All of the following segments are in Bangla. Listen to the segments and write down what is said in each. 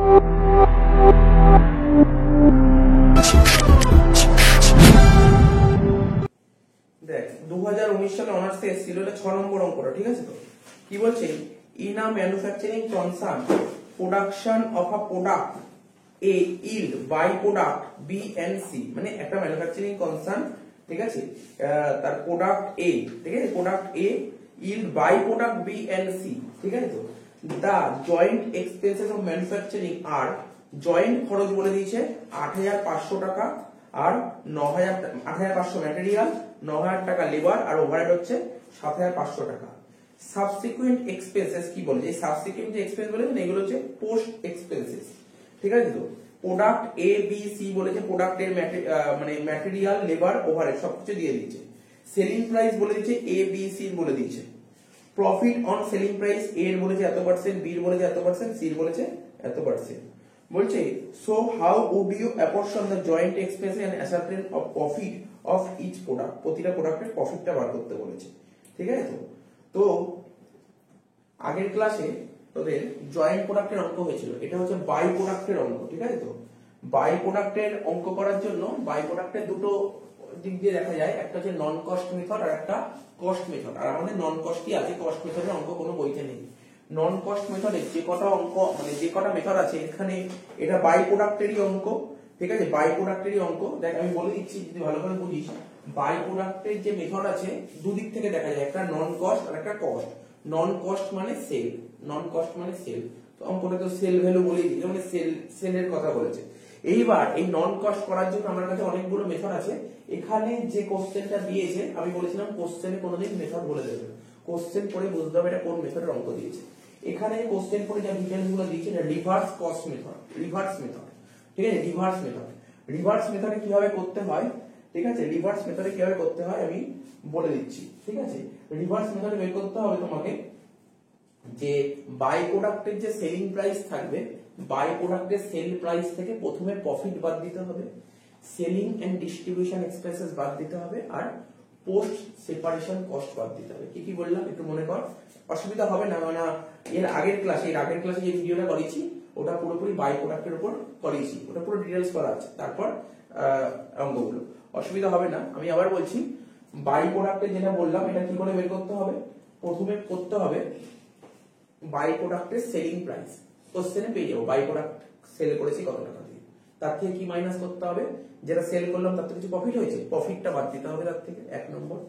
দেখ 2019 সালে অনার্স এসেছিল, এটা 6 নম্বর অঙ্কটা, ঠিক আছে? তো কি বলছে, in a manufacturing concern production of a product A yield by product B and C, মানে একটা ম্যানুফ্যাকচারিং কনসার্ন, ঠিক আছে, তার প্রোডাক্ট এ, ঠিক আছে, product A yield by product B and C, ঠিক আছে? তো the joint expenses of manufacturing আর, জয়েন্ট খরচ বলে দিয়েছে 8500 টাকা, আর 8500 ম্যাটেরিয়াল, 9000 টাকা লেবার, আর ওভারহেড হচ্ছে 7500 টাকা। সাবসিকুয়েন্ট এক্সপেন্সেস কি বলে, এই সাবসিকুয়েন্ট যে এক্সপেন্স বলেছে না, এগুলো হচ্ছে পোস্ট এক্সপেন্সেস, ঠিক আছে? তো প্রোডাক্ট এ বি সি বলেছে, প্রোডাক্টের মানে ম্যাটেরিয়াল, লেবার, ওভারহেড সবকিছু দিয়ে দিয়েছে। সেলিং প্রাইস বলে দিয়েছে এ বি সি বলে দিয়েছে। প্রফিট অন সেলিং প্রাইস এ এর বলেছে এত পার্সেন্ট, বি এর বলেছে এত পার্সেন্ট, সি এর বলেছে এত পার্সেন্ট। বলছে so how would you apportion the joint expense and ascertain of profit of each product, প্রতিটা প্রোডাক্টের প্রফিটটা বার করতে বলেছে, ঠিক আছে? তো আগের ক্লাসে তোদের জয়েন্ট প্রোডাক্টের অঙ্ক হয়েছিল, এটা হচ্ছে বাই প্রোডাক্টের অঙ্ক, ঠিক আছে? তো বাই প্রোডাক্টের অঙ্ক করার জন্য বাই প্রোডাক্টের দুটো দিক দিয়ে দেখা যায়, একটা হচ্ছে নন কস্ট মেথড আর একটা কস্ট মেথড। আর আমাদের নন কস্টই আছে, কস্ট মেথডের অঙ্ক কোনো বইতে নেই। নন কস্ট মেথডে যে কটা অঙ্ক, মানে যে কটা মেথড আছে এখানে, এটা বাই প্রোডাক্টেরই অঙ্ক, ঠিক আছে? বাই প্রোডাক্টেরই অঙ্ক। দেখ আমি বলে দিচ্ছি যদি ভালো করে বুঝিস, বাই প্রোডাক্টের যে মেথড আছে দুদিক থেকে দেখা যায়, একটা নন কস্ট আর একটা কস্ট। নন কস্ট মানে সেল, নন কস্ট মানে সেল, তো অঙ্কটা তো সেল ভ্যালু বলেই দিই, মানে সেলের কথা বলেছে। এইবার এই নন কস্ট করার জন্য আমার কাছে অনেকগুলো মেথড আছে। এখানে যে কোশ্চেনটা দিয়েছে, আমি বলেছিলাম কোশ্চেনে কোনোদিন মেথড বলে দেবে, কোশ্চেন পড়ে বুঝতে হবে এটা কোন মেথডের অঙ্ক দিয়েছে। এখানে কোশ্চেন পড়ে যা ডিটেইলস গুলো দিয়েছে, এটা reverse cost method, reverse method, ঠিক আছে? রিভার্স মেথড, রিভার্স মেথডে কিভাবে করতে হয়, ঠিক আছে? রিভার্স মেথডে কিভাবে করতে হয় আমি বলে দিচ্ছি, ঠিক আছে? রিভার্স মেথডে বের করতে হবে তোমাকে যে বাই প্রোডাক্টের যে সেলিং প্রাইস থাকবে, বাই প্রোডাক্টের সেল প্রাইস থেকে প্রথমে প্রফিট বাদ দিতে হবে, সেলিং এন্ড ডিস্ট্রিবিউশন এক্সপেন্সেস বাদ দিতে হবে, আর পোস্ট সেপারেশন কস্ট বাদ দিতে হবে। কি কি বললাম একটু মনে কর, অসুবিধা হবে না। মানে এর আগের ক্লাসে যে ভিডিওটা করেছি ওটা পুরোপুরি বাই প্রোডাক্টের উপর করেছি, ওটা পুরো ডিটেইলস করা আছে, তারপর অঙ্কগুলো, অসুবিধা হবে না। আমি আবার বলছি, বাই প্রোডাক্টে যেটা বললাম এটা কি করে বের করতে হবে, প্রথমে করতে হবে বাই প্রোডাক্টের সেলিং প্রাইস, কোশ্চেনে পেয়ে যাবো বাই প্রোডাক্ট সেল করেছি কত টাকা দিয়ে, তার থেকে কি মাইনাস করতে হবে, যেটা সেল করলাম তার থেকে কিছু প্রফিট হয়েছে, প্রফিটটা বাদ দিতে হবে তার থেকে, এক নম্বর।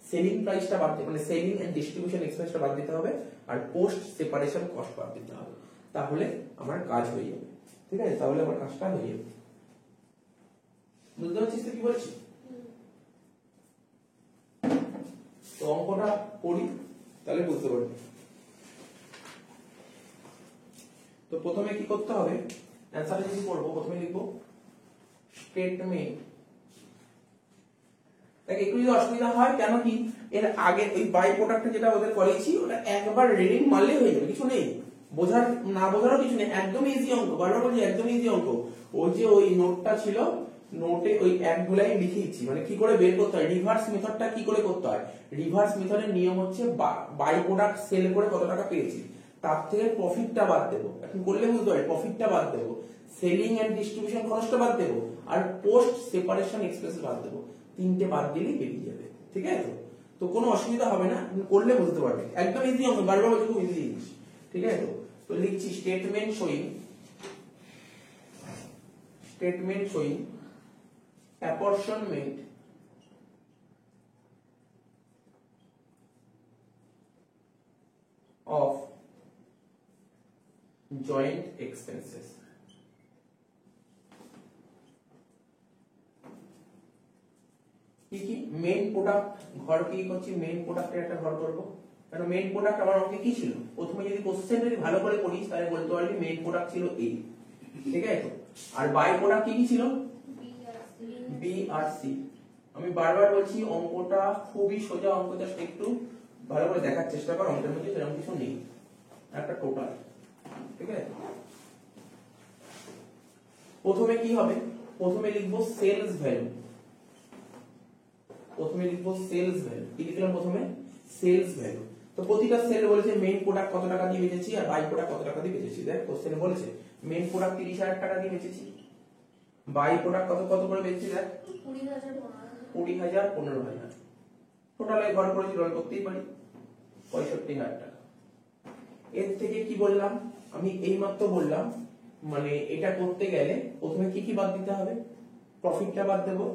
সেলিং প্রাইসটা বাদ দিতে, মানে সেলিং এন্ড ডিস্ট্রিবিউশন এক্সপেন্সটা বাদ দিতে হবে, আর পোস্ট সেপারেশন কস্ট বাদ দিতে হবে, তাহলে আমার কাজ হয়ে যাবে, ঠিক আছে? তাহলে আমার কাজটা হয়ে যাবে। বুঝতে পারছিস তো কি বলছি? তো অঙ্কটা করি তাহলে বুঝতে পারবি। তো প্রথমে কি করতে হবে, অ্যানসারে যদি পড়বো প্রথমে লিখবো স্টেটমেন্ট। দেখ একটু যদি অসুবিধা হয়, কেন কি এর আগে ওই বাই প্রোডাক্টে যেটা ওদের করেছি ওটা একবার রিডিং মারলেই হয়ে যাবে, কিছু নেই, বোঝার না বোঝারও কিছু নেই, একদম ইজি অঙ্ক, বারবার বলছি একদম ইজি অঙ্ক। ওই যে ওই নোটটা ছিল, নোটে ওই এক দু লাইন লিখেছি, মানে কি করে বের করতে হয়, রিভার্স মেথডটা কি করে করতে হয়। রিভার্স মেথডের নিয়ম হচ্ছে বাই প্রোডাক্ট সেল করে কত টাকা পেয়েছি তার থেকে প্রফিটটা বাদ দেবো, এখন বললে বুঝতে পারি, প্রফিটটা বাদ দেবো, সেলিং এন্ড ডিস্ট্রিবিউশন খরচটা বাদ দেবো, আর পোস্ট সেপারেশন এক্সপেন্স বাদ দেবো, তিনটে বাদ দিলেই বেরিয়ে যাবে, ঠিক আছে? তো কোনো অসুবিধা হবে না, করলে বুঝতে পারবে, একদম ইজি অঙ্ক, বারবার বলছি খুব ইজি জিনিস, ঠিক আছে? তো লিখছি statement showing apportionment of joint expenses। কি কি মেইন প্রোডাক্ট ঘর কি করছি, মেইন প্রোডাক্টের একটা ঘর করব, কারণ মেইন প্রোডাক্ট আমার অঙ্কে কি ছিল, প্রথমে যদি কোশ্চেন যদি ভালো করে পড়িস তাহলে বলতে পারবি মেইন প্রোডাক্ট ছিল এ, ঠিক আছে? আর বাই প্রোডাক্ট কি ছিল, বি আর সি। আমি বারবার বলছি অঙ্কটা খুবই সোজা অঙ্ক, জাস্ট একটু ভালো করে দেখার চেষ্টা কর, অঙ্কের মধ্যে সেরকম কিছু নেই, একটা টোটাল, ঠিক আছে? প্রথমে কি হবে, প্রথমে লিখবো সেলস ভ্যালু, কি লিখলাম প্রথমে, সেলস ভ্যালু। তো প্রতিটা সেল বলেছে মেইন প্রোডাক্ট কত টাকা দিয়ে বেচেছি আর বাই প্রোডাক্ট কত টাকা দিয়ে বেচেছি। দেখ কোশ্চেনে বলেছে মেইন প্রোডাক্ট 30,000 টাকা দিয়ে বেচেছি, বাই প্রোডাক্ট কত কত করে বেচেছি, দেখ 20,000 15,000, টোটালে ঘর করেছি রোল করতেই পারি 65,000 টাকা। এর থেকে কি বললাম আমি এইমাত্র বললাম, মানে এটা করতে গেলে প্রথমে কি কি বাদ দিতে হবে, প্রফিটটা বাদ দেবো,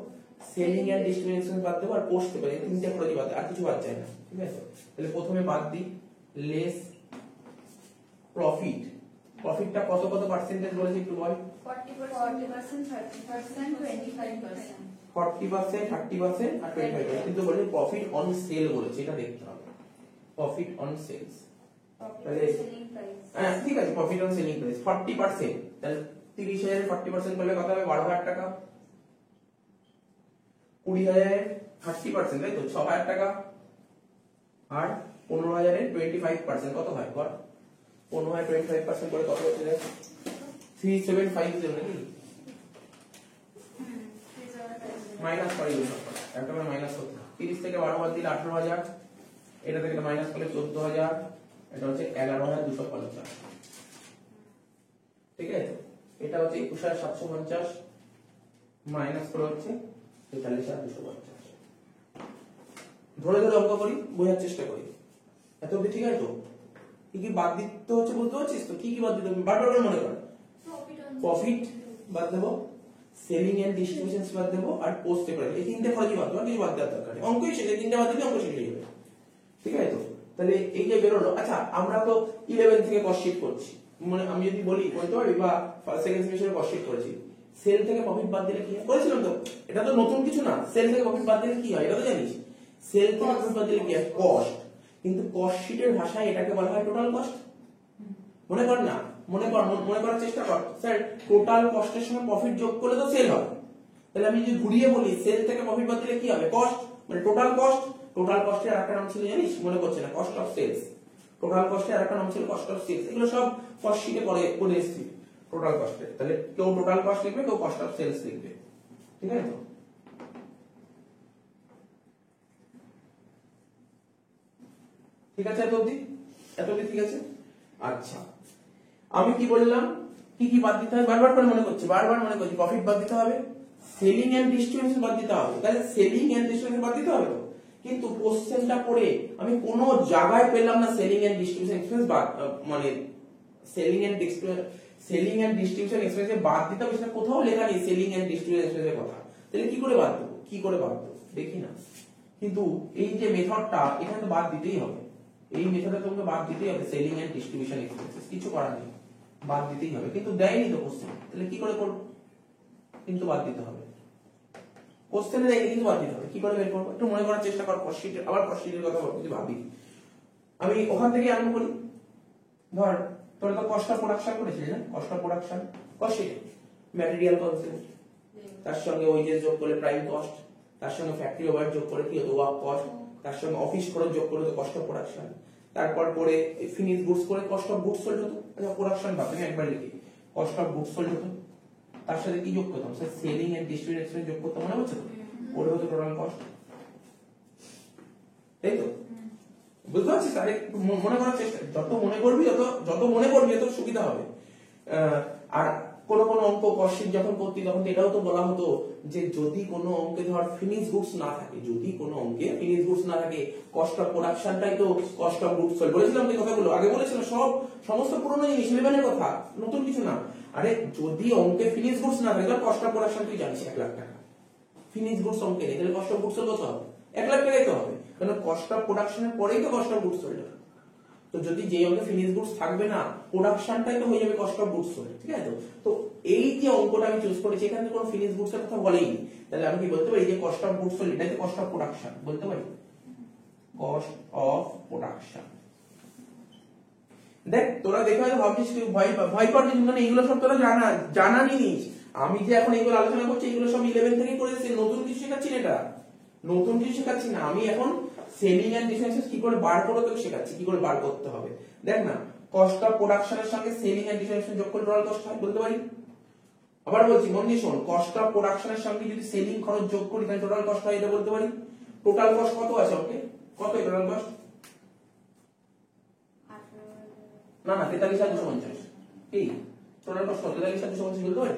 সেলিং এন্ড ডিস্ট্রিবিউশন বাদ দেবো, আর পোস্ট পেপার, এই তিনটে খরচ বাদ, আর কিছু বাদ যায় না, ঠিক আছে। তাহলে প্রথমে বাদ দিই লেস প্রফিট। প্রফিটটা কত কত পার্সেন্টেজ বলেছি একটু বল। 40%, 30%, 25%। 40%, 30% আর 25%, কিন্তু বলে প্রফিট অন সেল বলেছে, এটা দেখতে হবে। প্রফিট অন সেলস, তাহলে হ্যাঁ ঠিক আছে, প্রফিট অন সেলিং প্রাইস 40%, তাহলে 30,000 40% করলে কত হবে 12,000 টাকা। 20,000 30%, তাই তো 6,000 টাকা। আর 15,000 25% কত হয় বল, 15,000 25% করে কত হচ্ছে, 3750 নাকি মাইনাস করে দিন, একটা করে মাইনাস করতে 30 থেকে 12 বাদ দিলে 18,000, এটা থেকে মাইনাস করলে 14,000, এটা হচ্ছে 11,250, ঠিক আছে। এটা হচ্ছে 21,750 মাইনাস করে হচ্ছে 43,250। ধরে ধরে অঙ্ক করি, বোঝার চেষ্টা করি, এত অব্দি ঠিক আছে তো। কি কি বাদ দিতে হচ্ছে বুঝতে পারছিস তো, কি কি বাদ দিতে হবে বারবার মনে কর। প্রফিট বাদ দেবো, সেলিং এন্ড ডিস্ট্রিবিউশন বাদ দেবো, আর পোস্ট পেপার, এই তিনটে খরচই বাদ দেবো, কিছু বাদ দেওয়ার দরকার নেই, অঙ্কই শেষ, এই তিনটে বাদ দিলে অঙ্ক শেষ হয়ে যাবে, ঠিক আছে তো। তাহলে এই যে বেরোলো, আচ্ছা আমরা তো 11 থেকে কস্ট শিট করছি, মানে আমি যদি বলি বলতে পারি বা ফার্স্ট সেকেন্ড সেমিস্টারে কস্ট শিট করেছি, সেল থেকে প্রফিট বাদ দিলে কি হয় বলেছিলাম তো, এটা তো নতুন কিছু না। সেল থেকে প্রফিট বাদ দিলে কি হয় এটা তো জানিস, সেল থেকে প্রফিট বাদ দিলে কি হয় কস্ট, কিন্তু কস্ট শিটের ভাষায় এটাকে বলা হয় টোটাল কস্ট। মনে কর না, মনে করার চেষ্টা কর, স্যার টোটাল কস্টের সঙ্গে প্রফিট যোগ করলে তো সেল হয়, তাহলে আমি যদি ঘুরিয়ে বলি সেল থেকে প্রফিট বাদ দিলে কি হবে কস্ট, মানে টোটাল কস্ট। টোটাল কস্টের আরেকটা নাম ছিল জানিস, মনে করছে না, কস্ট অফ সেলস। টোটাল কস্টের আরেকটা নাম ছিল কস্ট অফ সেলস, এগুলো সব কস্ট শিটে করে এসেছি টোটাল কস্টে। তাহলে কেউ টোটাল কস্ট লিখবে, কেউ কস্ট অফ সেলস লিখবে, ঠিক আছে তো। ঠিক আছে এত অবধি ঠিক আছে। আচ্ছা আমি কি বললাম, কি কি বাদ দিতে হবে বারবার করে মনে করছি, প্রফিট বাদ দিতে হবে, সেলিং এন্ড ডিস্ট্রিবিউশন বাদ দিতে হবে, তাহলে সেলিং এন্ড ডিস্ট্রিবিউশন বাদ দিতে হবে তো। কিন্তু কোশ্চেনটা পড়ে আমি কোনো জায়গায় পেলাম না সেলিং এন্ড ডিস্ট্রিবিউশন এক্সপেন্স বাদ, মানে সেলিং এন্ড ডিস্ট্রিবিউশন এক্সপেন্স বাদ দিতে হবে, সেটা কোথাও লেখা নেই সেলিং এন্ড ডিস্ট্রিবিউশন এক্সপেন্সের কথা। তাহলে কি করে বাদ দেবো, দেখি না। কিন্তু এই যে মেথডটা, এখানে তো বাদ দিতেই হবে, এই মেথডে তোমাকে বাদ দিতেই হবে সেলিং এন্ড ডিস্ট্রিবিউশন এক্সপেন্সেস, কিছু করার নেই, বাদ দিতেই হবে। কিন্তু দেয়নি তো কোশ্চেন, তাহলে কি করে করব, কিন্তু বাদ দিতে হবে, কোশ্চেনে দেয়নি কিন্তু বাদ দিতে হবে, কি করে বের করবো একটু মনে করার চেষ্টা কর। কস্টশিটের আবার কস্টশিটের কথা যদি ভাবি, আমি ওখান থেকে আরম্ভ করি। ধর তোরা তো কস্ট অফ প্রোডাকশন করেছিলি না, cost of production cost sheet material concept, তার সঙ্গে ওয়েজেস যোগ করলে প্রাইম কস্ট, তার সঙ্গে ফ্যাক্টরি ওভারহেড যোগ করে কি হতো ওয়ার্ক কস্ট, তার সঙ্গে অফিস খরচ যোগ করে তো কস্ট অফ প্রোডাকশন, তারপর পরে ফিনিশ গুডস করে কস্ট অফ গুডস সোল্ড হতো। আচ্ছা প্রোডাকশন ভাবতে একবার লিখি, কস্ট অফ গুডস সোল্ড হতো, তার সাথে কি যোগ করতাম sir selling and distribution expense যোগ করতাম, মনে হচ্ছে তো, ওটা হতো টোটাল কস্ট, তাই তো। বুঝতে পারছিস, আরে মনে করার চেষ্টা, যত মনে করবি তত সুবিধা হবে। আর কোন অঙ্ক কস্টশিট যখন করতি তখন এটাও তো বলা হতো যে যদি কোনো অঙ্কে ধর ফিনিশ গুডস না থাকে, কস্ট অফ প্রোডাকশনটাই তো কস্ট অফ গুডস সোল্ড, বলেছিলাম এই কথাগুলো আগে বলেছিলাম, সমস্ত পুরনো জিনিস, ইলেভেনের কথা, নতুন কিছু না। আরে যদি অঙ্কে ফিনিশ গুডস না থাকে, ধর কস্ট অফ প্রোডাকশন তুই জানিস 1 লাখ টাকা, ফিনিশ গুডস অঙ্কে নেই, তাহলে কস্ট অফ গুডস সোল্ড কত হবে 1 লাখ টাকাই তো হবে, কারণ কস্ট অফ প্রোডাকশনের পরেই তো কস্ট অফ গুডস সোল্ড। তো যদি যে অঙ্কে ফিনিশ গুডস থাকবে না, প্রোডাকশনটাই তো হয়ে যাবে কস্ট অফ গুডস সোল্ড, ঠিক আছে তো। এই যে অঙ্কটা আমি চুজ করেছি, এখানে কোনো ফিনিশ গুডস এর কথা বলেইনি, তাহলে আমি কি বলতে পারি যে কস্ট অফ গুডস সোল্ড এটাই তো কস্ট অফ প্রোডাকশন, বলতে পারি কস্ট অফ প্রোডাকশন। দেখ তোরা দেখে হয়তো ভাবছিস তুই ভয় পাচ্ছিস, মানে এইগুলো সব তোরা জানা নিস। আমি যে এখন এইগুলো আলোচনা করছি, এগুলো সব 11 থেকে করেছি, নতুন কিছু শেখাচ্ছি না, এটা নতুন কিছু শেখাচ্ছি না। আমি এখন সেলিং এন্ড ডিস্ট্রিবিউশন কি করে বার করে তোকে শেখাচ্ছি, কি করে বার করতে হবে। দেখ না, কস্ট অফ প্রোডাকশনের সঙ্গে সেলিং এন্ড ডিস্ট্রিবিউশন যোগ করলে টোটাল কস্ট হয়, বলতে পারি। আবার বলছি মন দিয়ে শোন, কস্ট অফ প্রোডাকশনের সঙ্গে যদি সেলিং খরচ যোগ করি তাহলে টোটাল কস্ট হয়, এটা বলতে পারি। টোটাল কস্ট কত আছে ওকে, কত টোটাল কস্ট না না 43,250 কি টোটাল কস্ট কত 43,250 বলতে পারি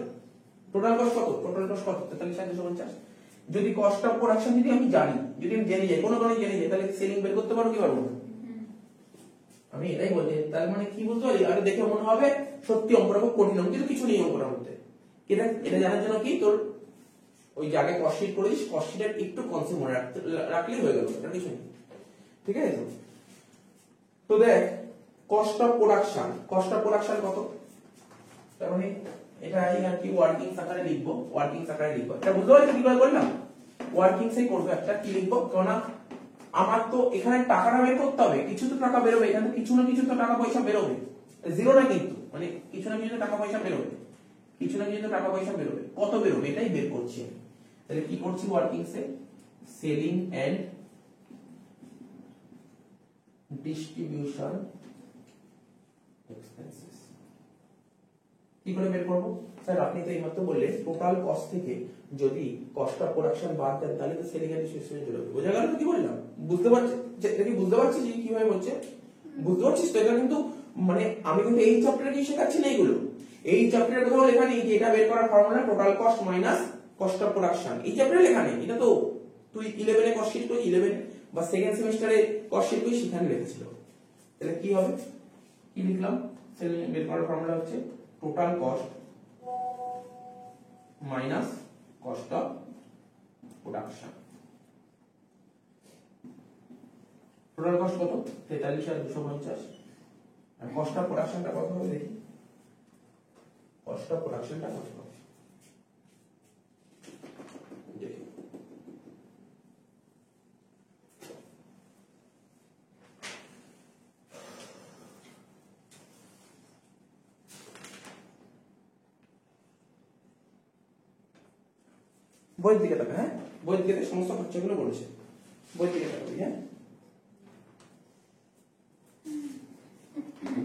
টোটাল কস্ট কত 43,250 যদি কস্ট অফ প্রোডাকশন যদি আমি জানি যদি আমি জেনে যাই কোনো কারণে জেনে যাই তাহলে সেলিং বের করতে পারবো কি পারবো না আমি এটাই বলছি তার মানে কি বুঝতে পারি আরে দেখে মনে হবে সত্যি অঙ্কটা খুব কঠিন কিন্তু কিছু নেই অঙ্কটার মধ্যে এটা এটা জানার জন্য কি তোর ওই যে আগে কস্ট শিট করেছিস কস্ট শিটের একটু কনসেপ্ট মনে রাখলেই হয়ে গেল এটা কিছু নেই ঠিক আছে তো দেখ কস্ট অফ প্রোডাকশন কত তার মানে এটা আর কি ওয়ার্কিং আকারে লিখবো এটা বুঝতে পারছিস কি করে বললাম ওয়ার্কিং সেই করবো একটা কি লিখবো কারণ আমার তো এখানে টাকাটা বের করতে হবে কিছু তো টাকা বেরোবে এখানে কিছু না কিছু তো টাকা পয়সা বেরোবে জিরো না কিন্তু মানে কিছু না কিছু টাকা পয়সা বেরোবে কত বেরোবে এটাই বের করছি তাহলে কি করছি working say selling and distribution expenses কি করে বের করব স্যার আপনি তো এইমাত্র বললেন টোটাল কস্ট থেকে যদি কস্ট অফ প্রোডাকশন বাদ দেন তাহলে তো সেলিং এন্ড ডিস্ট্রিবিউশন চলে যাবে বোঝা গেল কি বললাম বুঝতে পারছিস এটা কি বুঝতে পারছিস যে কিভাবে হচ্ছে বুঝতে পারছিস তো এটা কিন্তু মানে আমি কিন্তু এই চ্যাপ্টারে কি শেখাচ্ছি না এগুলো এই চ্যাপ্টারের কোথাও লেখা নেই যে এটা বের করার formula total cost minus cost of production এই চ্যাপ্টারে লেখা নেই এটা তো তুই 11 এ কস্ট শিট করি 11 বা সেকেন্ড সেমিস্টারে কস্ট শিট করি সেখানে লেখা ছিল তাহলে কি হবে কি লিখলাম সেলিং বের করার ফর্মুলা হচ্ছে total cost minus cost of production total cost কত 43,250 আর কস্ট অফ প্রোডাকশনটা কত হবে দেখি কস্ট অফ প্রোডাকশনটা কত হবে দেখি বইয়ের দিকে তাকা হ্যাঁ বইয়ের দিকে সমস্ত খরচাগুলো বলেছে বইয়ের দিকে তাকাবি হ্যাঁ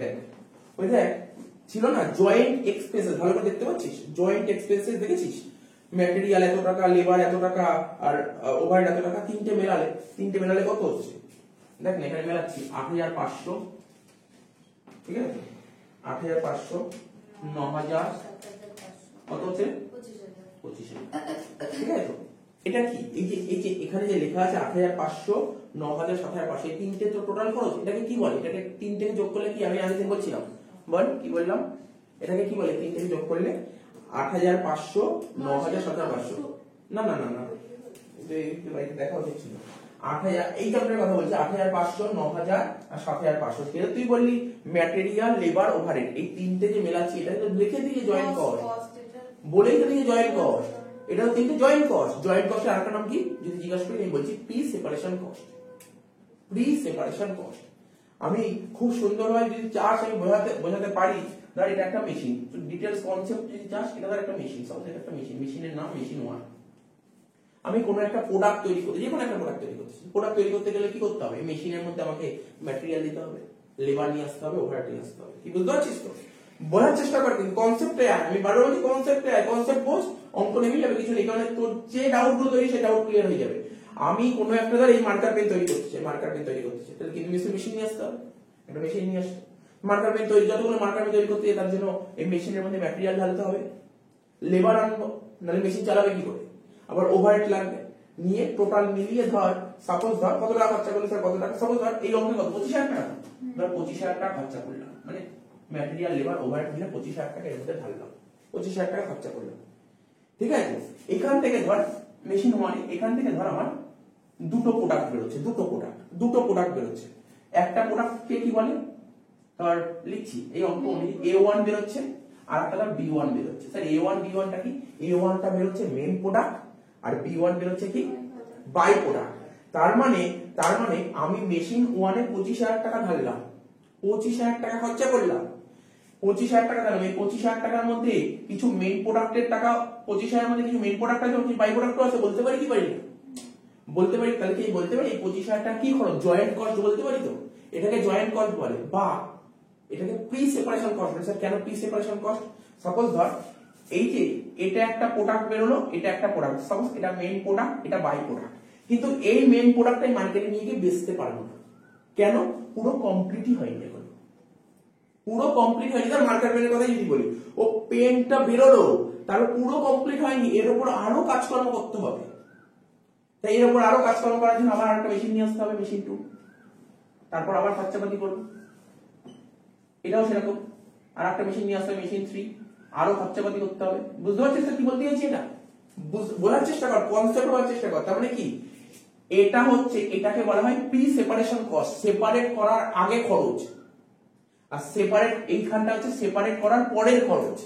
দেখ ওই দেখ ছিল না জয়েন্ট এক্সপেন্সেস ভালো করে দেখতে পাচ্ছিস জয়েন্ট এক্সপেন্সেস দেখেছিস ম্যাটেরিয়াল এত টাকা লেবার এত টাকা আর ওভারহেড এত টাকা তিনটে মেলালে কত হচ্ছে দেখ না এখানে মেলাচ্ছি 8,500 ঠিক আছে 8,500 9,000 কত হচ্ছে 25,000 ঠিক আছে এটা কি এই যে এখানে যে লেখা আছে 8,500 9,000 7,500 এই তিনটে তো টোটাল খরচ এটাকে কি বলে এটাকে তিনটে যোগ করলে কি আমি আগে বলছিলাম বল কি বললাম এটাকে কি বলে তিনটে যোগ করলে 8,500 9,000 7,500 না না না না এই দেখা উচিত ছিল 8,000 এই চ্যাপ্টারের কথা বলছি 8,500 9,000 আর 7,500 সেটা তুই বললি ম্যাটেরিয়াল লেবার ওভারহেড এই তিনটে যে মেলাচ্ছি এটা তো লিখে দিয়ে জয়েন্ট কস্ট বলেই তো দিয়ে জয়েন্ট কস্ট এটা তো তিনটে জয়েন্ট কস্টের আরেকটা নাম কি যদি জিজ্ঞাসা করি আমি বলছি প্রি সেপারেশন কস্ট আমি খুব সুন্দরভাবে যদি চাস আমি বোঝাতে পারি ধর এটা একটা মেশিন তো ডিটেইলস কনসেপ্ট যদি চাস এটা ধর একটা মেশিন সব থেকে একটা মেশিনের নাম মেশিন 1 আমি কোনো একটা প্রোডাক্ট তৈরি করতে যে কোনো একটা প্রোডাক্ট তৈরি করতে গেলে কি করতে হবে মেশিনের মধ্যে আমাকে ম্যাটেরিয়াল দিতে হবে লেবার নিয়ে আসতে হবে ওভারহেড নিয়ে আসতে হবে কি বুঝতে পারছিস তো বোঝার চেষ্টা কর কিন্তু কনসেপ্টে আমি বারবার বলছি কনসেপ্ট বোঝ অঙ্ক নেমে যাবে কিছু নেই কারণ তোর যে ডাউট গুলো তৈরি সে ডাউট ক্লিয়ার হয়ে যাবে আমি কোনো একটা ধর এই মার্কার পেন তৈরি করতে চাই তাহলে কিন্তু মেশিন নিয়ে আসতে হবে একটা মেশিন নিয়ে আসতে মার্কার পেন তৈরি যতগুলো মার্কার পেন তৈরি করতে তার জন্য এই মেশিনের মধ্যে ম্যাটেরিয়াল ঢালতে হবে লেবার আনবো নাহলে মেশিন চালাবে কি করে আবার ওভারহেড লাগবে নিয়ে টোটাল মিলিয়ে ধর সাপোজ ধর কত টাকা খরচা করলে স্যার কত টাকা সাপোজ ধর এই অঙ্কে কত 25,000 টাকা ধর 25,000 টাকা খরচা করলাম মানে ম্যাটেরিয়াল লেবার ওভারহেড মিলে 25,000 টাকা এর মধ্যে ঢাললাম 25,000 টাকা খরচা করলাম ঠিক আছে এখান থেকে ধর মেশিন 1 এখান থেকে ধর আমার দুটো প্রোডাক্ট বেরোচ্ছে একটা প্রোডাক্টকে কি বলে ধর লিখছি এই অঙ্ক অনুযায়ী A1 বেরোচ্ছে আর একটা B1 বেরোচ্ছে স্যার A1 B1 টা কি A1 টা বেরোচ্ছে মেইন প্রোডাক্ট আর B1 বেরোচ্ছে কি বাই প্রোডাক্ট তার মানে আমি মেশিন 1 এ 25,000 টাকা ঢাললাম 25,000 টাকা খরচা করলাম 25,000 টাকা দিলাম এই 25,000 টাকার মধ্যে কিছু মেইন প্রোডাক্টের টাকা 25,000 এর মধ্যে কিছু মেইন প্রোডাক্ট আছে কিছু বাই প্রোডাক্ট আছে বলতে পারি কি পারি বলতে পারি তাহলে কি বলতে পারি এই 25,000 টাকা কি খরচ জয়েন্ট কস্ট বলতে পারি তো এটাকে জয়েন্ট কস্ট বলে বা এটাকে প্রি সেপারেশন কস্ট বলে স্যার কেন প্রি সেপারেশন কস্ট সাপোজ ধর এই যে এটা একটা প্রোডাক্ট বেরোলো এটা একটা প্রোডাক্ট সাপোজ এটা মেইন প্রোডাক্ট এটা বাই প্রোডাক্ট কিন্তু এই মেইন প্রোডাক্টটাই মার্কেটে নিয়ে গিয়ে বেচতে পারবো না কেন পুরো কমপ্লিটই হয়নি এখন পুরো কমপ্লিট হয়নি। তার মার্কার পেনের কথা যদি বলি, ও পেনটা বেরোলো, তারপর পুরো কমপ্লিট হয়নি, এর উপর আরো কাজকর্ম করতে হবে। তাই এর উপর আরো কাজকর্ম করার জন্য আবার একটা মেশিন নিয়ে আসতে হবে, মেশিন 2, তারপর আবার খরচাপাতি করবো। এটাও সেরকম, আর একটা মেশিন নিয়ে আসতে হবে, মেশিন 3, আরো খরচাপাতি করতে হবে। বুঝতে পারছিস কি বলতে চাইছি? এটা বোঝার চেষ্টা কর, কনসেপ্ট বোঝার চেষ্টা কর। তার মানে কি, এটা হচ্ছে, এটাকে বলা হয় প্রি সেপারেশন কস্ট, সেপারেট করার আগে খরচ। আর সেপারেট, এইখানটা হচ্ছে সেপারেট করার পরের খরচ।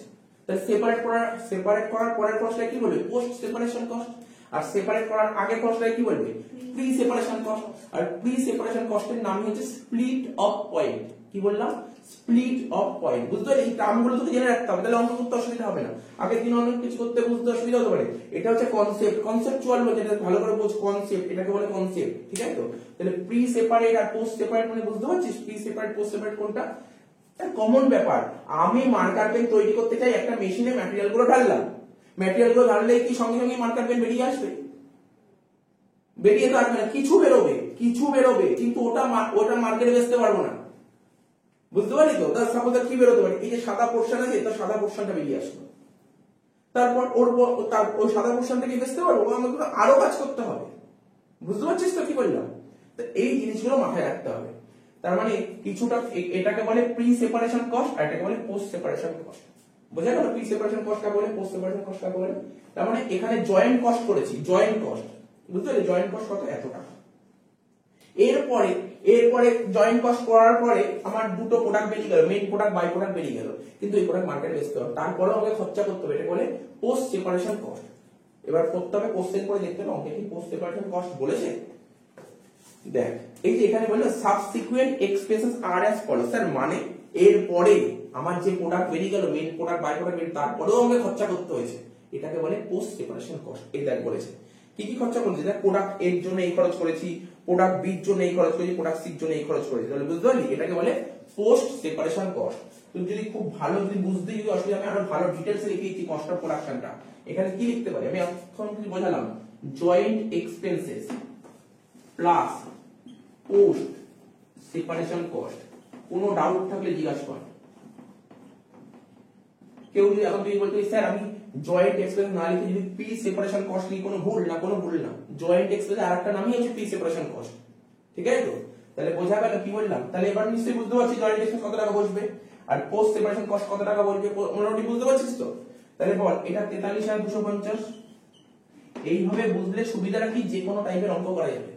তাহলে সেপারেট করার পরের কস্টটা কি বলবে? Post separation cost. আর সেপারেট করার আগে কস্টটা কি বলবে? Pre separation cost. আর প্রি সেপারেশন কস্টের নাম হচ্ছে স্প্লিট অফ পয়েন্ট। কি বললাম? Split off point. বুঝতে পারলি? এই টার্মগুলো তো জেনে রাখতে হবে, তাহলে অঙ্ক করতে অসুবিধা হবে না। আগের দিন অনেক কিছু করতে বুঝতে অসুবিধা হতে পারে। এটা হচ্ছে কনসেপ্ট, কনসেপচুয়াল বলতে, এটা ভালো করে বোঝ, কনসেপ্ট, এটাকে বলে কনসেপ্ট। ঠিক আছে তো? তাহলে প্রি সেপারেট আর পোস্ট সেপারেট মানে বুঝতে পারছিস? প্রি সেপারেট পোস্ট সেপারেট কোনটা? কমন ব্যাপার। আমি মার্কার পেন তৈরি করতে চাই, একটা মেশিনে ম্যাটেরিয়াল গুলো ঢাললাম, ম্যাটেরিয়াল গুলো ঢাললে কি সঙ্গে সঙ্গে মার্কার পেন বেরিয়ে আসবে? বেরিয়ে তো আসবে না, কিছু বেরোবে, কিন্তু ওটা মার্কেটে বেচতে পারবো না। বুঝতে পারলি তো? তার সাপোজ কি বেরোতে পারে, এই যে সাদা পোর্শন আছে, তার সাদা পোর্শনটা বেরিয়ে আসলো, তারপর ওই সাদা পোর্শনটাকে বেচতে পারবো, আমাকে আরো কাজ করতে হবে। বুঝতে পারছিস তো কি বললাম? তো এই জিনিসগুলো মাথায় রাখতে হবে। তার মানে কিছুটা, এটাকে বলে প্রি সেপারেশন কস্ট, আর এটাকে বলে পোস্ট সেপারেশন কস্ট। বোঝা গেল? প্রি সেপারেশন কস্ট কাকে বলে, পোস্ট সেপারেশন কস্ট কাকে বলে। তার মানে এখানে জয়েন্ট কস্ট করেছি, জয়েন্ট কস্ট। বুঝতে পারলি? জয়েন্ট কস্ট কত? এত টাকা। এরপরে জয়েন্ট কস্ট করার পরে আমার দুটো প্রোডাক্ট বেরিয়ে গেল, মেইন প্রোডাক্ট, বাই প্রোডাক্ট বেরিয়ে গেল, কিন্তু এই প্রোডাক্ট মার্কেটে বেচতে হবে, তারপরেও আমাকে খরচা করতে হবে। এটা বলে পোস্ট সেপারেশন কস্ট। এবার করতে হবে কোশ্চেন করে দেখতে হবে অঙ্কে কি পোস্ট সেপারেশন কস্ট বলেছে। দেখ, এই যে এখানে বললো সাবসিকুয়েন্ট এক্সপেন্সেস আর অ্যাজ ফলোস। স্যার মানে এরপরে আমার যে প্রোডাক্ট বেরিয়ে গেল, মেইন প্রোডাক্ট, বাই প্রোডাক্ট বেরিয়ে, তারপরেও আমাকে খরচা করতে হয়েছে, এটাকে বলে পোস্ট সেপারেশন কস্ট। এই দেখ বলেছে কি কি খরচা করেছি। দেখ, প্রোডাক্ট এর জন্য এই খরচ করেছি, প্রোডাক্ট বির জন্য এই খরচ করেছি, প্রোডাক্ট সির জন্য এই খরচ করেছি। তাহলে বুঝতে পারলি? এটাকে বলে পোস্ট সেপারেশন কস্ট। তুই যদি খুব ভালো, যদি বুঝতে যদি অসুবিধা, আমি আরো ভালো ডিটেইলসে লিখেছি কস্ট অফ প্রোডাকশনটা। এখানে কি লিখতে পারি আমি? এখন কি বোঝালাম? Joint expenses plus post separation cost. কোনো ডাউট থাকলে জিজ্ঞাসা কর। কেউ যদি এখন তুই বলতে, স্যার আমি জয়েন্ট এক্সপেন্স না লিখে যদি প্রি সেপারেশন কস্ট লিখি, কোনো ভুল না, কোনো ভুল না। জয়েন্ট এক্সপেন্স আরেকটা নামই হচ্ছে প্রি সেপারেশন কস্ট। ঠিক আছে তো? তাহলে বোঝা গেল কি বললাম? তাহলে এবার নিশ্চয়ই বুঝতে পারছিস জয়েন্ট এক্সপেন্স কত টাকা বসবে আর পোস্ট সেপারেশন কস্ট কত টাকা বসবে, মোটামুটি বুঝতে পারছিস তো? তাহলে বল, এটা 43,250। এইভাবে বুঝলে সুবিধাটা কি, যে কোনো টাইপের অঙ্ক করা যাবে।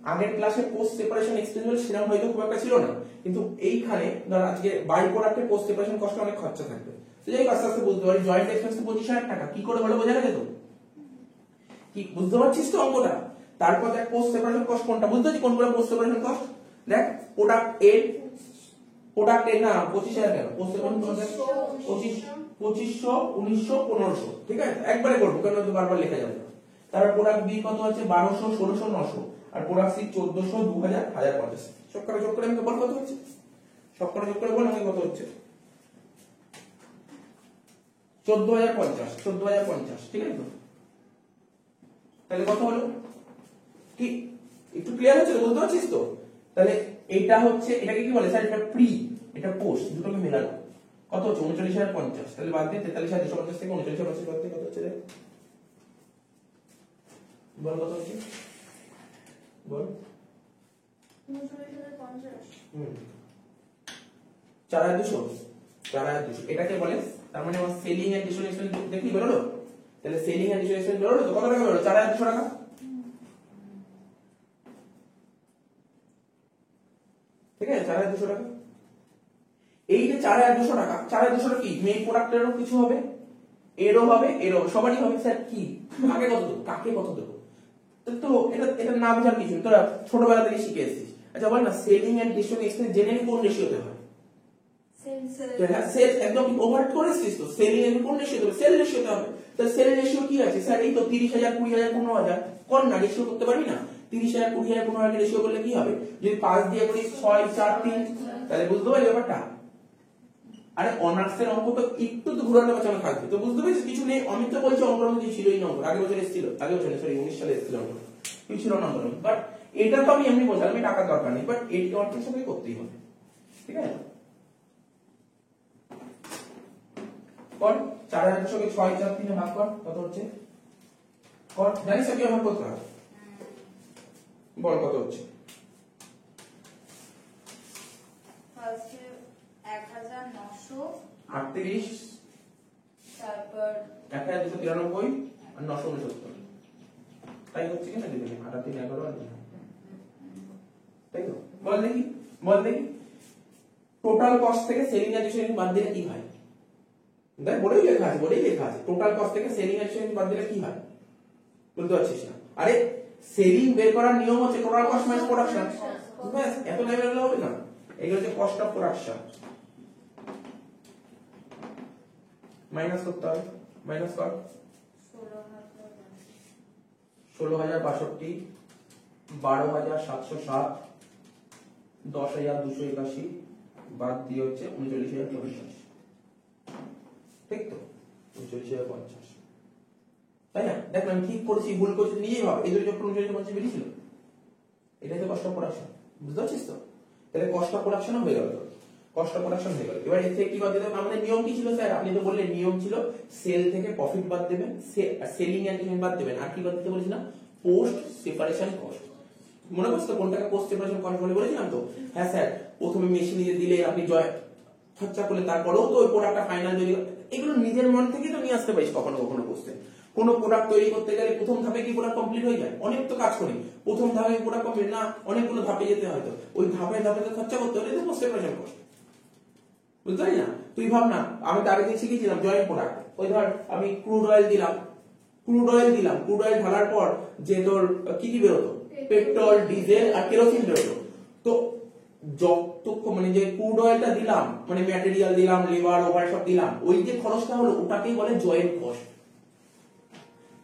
আগের ক্লাসে পোস্ট সেপারেশন এক্সপেন্স সেরকম হয়তো খুব একটা ছিল না, কিন্তু এইখানে ধর আজকে বাই প্রোডাক্টের পোস্ট সেপারেশন কস্ট অনেক খরচা থাকবে। তো যাই আস্তে আস্তে বুঝতে পারি জয়েন্ট এক্সপেন্স 25,000 টাকা কি করে হলো, বোঝা গেছে তো? কি বুঝতে পারছিস তো অঙ্কটা? তারপর দেখ পোস্ট সেপারেশন কস্ট কোনটা, বুঝতে পারছিস কোনগুলো পোস্ট সেপারেশন কস্ট? দেখ, প্রোডাক্ট এ না 25,000 কেন, পোস্ট সেপারেশন কস্ট 2500, 1900, 1500। ঠিক আছে, একবারে করবো কেন, তো বারবার লেখা যাবে না। তারপর প্রোডাক্ট বি কত আছে? 1200, 1600, 900। আর প্রোডাক্ট সি 1400, 2000, 1050। সব কটা যোগ করে আমাকে বল কত হচ্ছে, সব কটা যোগ করে বল আমাকে কত হচ্ছে? 14,050, 14,050। ঠিক আছে তো? তাহলে কত হলো কি, একটু ক্লিয়ার হচ্ছে? বুঝতে পারছিস তো? তাহলে এইটা হচ্ছে, এটাকে কি বলে? স্যার এটা প্রি, এটা পোস্ট, দুটোকে মেলানো। কত হচ্ছে? 39,050। তাহলে বাদ দিয়ে 43,250 থেকে 39,050 বাদ দিয়ে কত হচ্ছে রে? বল কত হচ্ছে, বল। 4,200। এটাকে বলে, তার মানে আমার সেলিং এন্ড ডিস্ট্রিবিউশন এক্সপেন্স দেখি বেরোলো। তাহলে সেলিং এন্ড ডিস্ট্রিবিউশন এক্সপেন্স বেরোলো তো, কত টাকা বেরোলো? 4,200 টাকা। ঠিক আছে, 4,200 টাকা। এই যে 4,200 টাকা, 4,200 টাকা কি মেইন প্রোডাক্টেরও কিছু হবে, এরও হবে, এরও সবারই হবে। স্যার কি কাকে কত দেবো, কাকে কত দেবো? তো এটা না বোঝার কিছু, তোরা ছোটবেলা থেকে শিখে এসেছিস। আচ্ছা বল না, selling and distribution expense generally কোন রেশিওতে হয়? সেল একদম ওভারহেড করেছিস তো, সেলিং এন্ড কোন রেশিওতে হবে? সেল রেশিওতে হবে। তাহলে সেল রেশিও কি আছে? স্যার এই তো 30,000, 20,000, 15,000। কোন না রেশিও করতে পারবি না? 30,000, 20,000, 15,000 রেশিও করলে কি হবে? যদি 5 দিয়ে করি 6, 4, 3, তাহলে বুঝতে পারলি ব্যাপারটা? আরে অনার্সের অঙ্ক তো একটু তো ঘুরানো বাঁচানো থাকবে, তো বুঝতে পারছিস কিছু নেই। অমিত তো বলছে অঙ্কের মধ্যে ছিলই না, আগের বছর এসেছিল, আগের বছর সরি 19 সালে এসেছিল অঙ্ক, কিছু ছিল না অঙ্ক। বাট এটা তো আমি এমনি বলছিলাম, আমি টাকার দরকার নেই, বাট এই অঙ্কের সাথে করতেই হবে। ঠিক আছে? কর 4000 সঙ্গে 6 4 3 ভাগ কর, কত হচ্ছে? কর, জানিস কি আমার কত হয়? বল কত হচ্ছে? ফার্স্টে 1938, 38, তারপর 1293 আর 969, তাই হচ্ছে কিনা দিদি? 8 3 11 আর 2, তাই তো? বল দেখি, বল দেখি টোটাল কস্ট থেকে সেলিং অ্যাডিশন বাদ দিলে কি হয়? দেখ বলেই লেখা আছে টোটাল কস্ট থেকে সেলিং অ্যাডিশন বাদ দিলে কি হয়? বলতে পারছিস না? আরে সেলিং বের করার নিয়ম হচ্ছে টোটাল কস্ট মাইনাস প্রোডাকশন। ব্যাস, এত লেভেল হবে না, এগুলো হচ্ছে কস্ট অফ প্রোডাকশন মাইনাস করতে হবে। মাইনাস কর 16,062, 12,707, 10,281 বাদ দিয়ে হচ্ছে 39,050, ঠিক তো? 39,050, তাই না? দেখ আমি ঠিক করেছি ভুল করেছি নিজেই ভাব, এই দুটো যখন 39,050 বেরিয়েছিল, এটাই তো কস্ট অফ প্রোডাকশন, বুঝতে পারছিস তো? তাহলে কস্ট অফ প্রোডাকশন হয়ে গেল, কস্ট অফ প্রোডাকশন হয়ে গেল। এবার এর থেকে কি বাদ দিতে হবে? আমাদের নিয়ম কি ছিল স্যার? আপনি তো বললেন নিয়ম ছিল সেল থেকে প্রফিট বাদ দেবেন, সেলিং অ্যান্ড বাদ দেবেন, আর কি বাদ দিতে বলেছিলাম? Post separation cost. মনে করছো কোনটাকে পোস্ট সেপারেশন কস্ট বলে বলেছিলাম তো? হ্যাঁ স্যার, প্রথমে মেশিনে দিলে আপনি জয় খরচা করলে তারপরেও তো ওই প্রোডাক্টটা ফাইনাল তৈরি, এগুলো নিজের মন থেকে তো নিয়ে আসতে পারিস কখনো কখনো বসতে। কোন প্রোডাক্ট তৈরি করতে গেলে প্রথম ধাপে কি প্রোডাক্ট কমপ্লিট হয়ে যায়? অনেক তো কাজ করি, প্রথম ধাপে প্রোডাক্ট কমপ্লিট না, অনেকগুলো ধাপে যেতে হয়, তো ওই ধাপে ধাপে খরচা করতে হলে তো পোস্ট সেপারেশন কস্ট, বুঝতে পারি না? তুই ভাব না, আমি তার আগে শিখেছিলাম জয়েন্ট প্রোডাক্ট। ওই ধর আমি ক্রুড অয়েল দিলাম, ক্রুড অয়েল ঢালার পর যে তোর কি কি বেরোতো? পেট্রোল, ডিজেল আর কেরোসিন বেরোতো। তো যতক্ষণ মানে যে ক্রুড অয়েলটা দিলাম, মানে ম্যাটেরিয়াল দিলাম, লেবার, ওভার সব দিলাম, ওই যে খরচটা হলো ওটাকেই বলে জয়েন্ট কস্ট।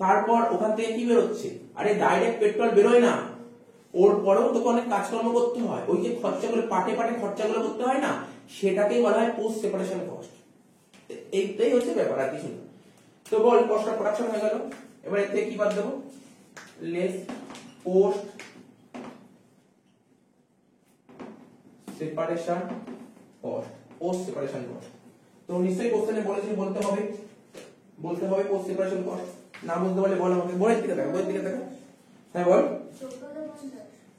তারপর ওখান থেকে কি বেরোচ্ছে? আরে ডাইরেক্ট পেট্রোল বেরোয় না, ওর পরেও তোকে অনেক কাজকর্ম করতে হয়, ওই যে খরচাগুলো পাটে পাটে খরচাগুলো করতে হয় না, সেটাকেই বলা হয় পোস্ট সেপারেশন কস্ট। এইটাই হচ্ছে ব্যাপার, আর কিছু না। তো বল কস্ট অফ প্রোডাকশন হয়ে গেল। এবার এর থেকে কি বাদ দেবো? Less post separation cost, post separation cost. তো নিশ্চয়ই কোশ্চেনে বলেছি বলতে হবে পোস্ট সেপারেশন কস্ট। না বুঝতে পারলে বল আমাকে, বইয়ের দিকে দেখা, হ্যাঁ বল।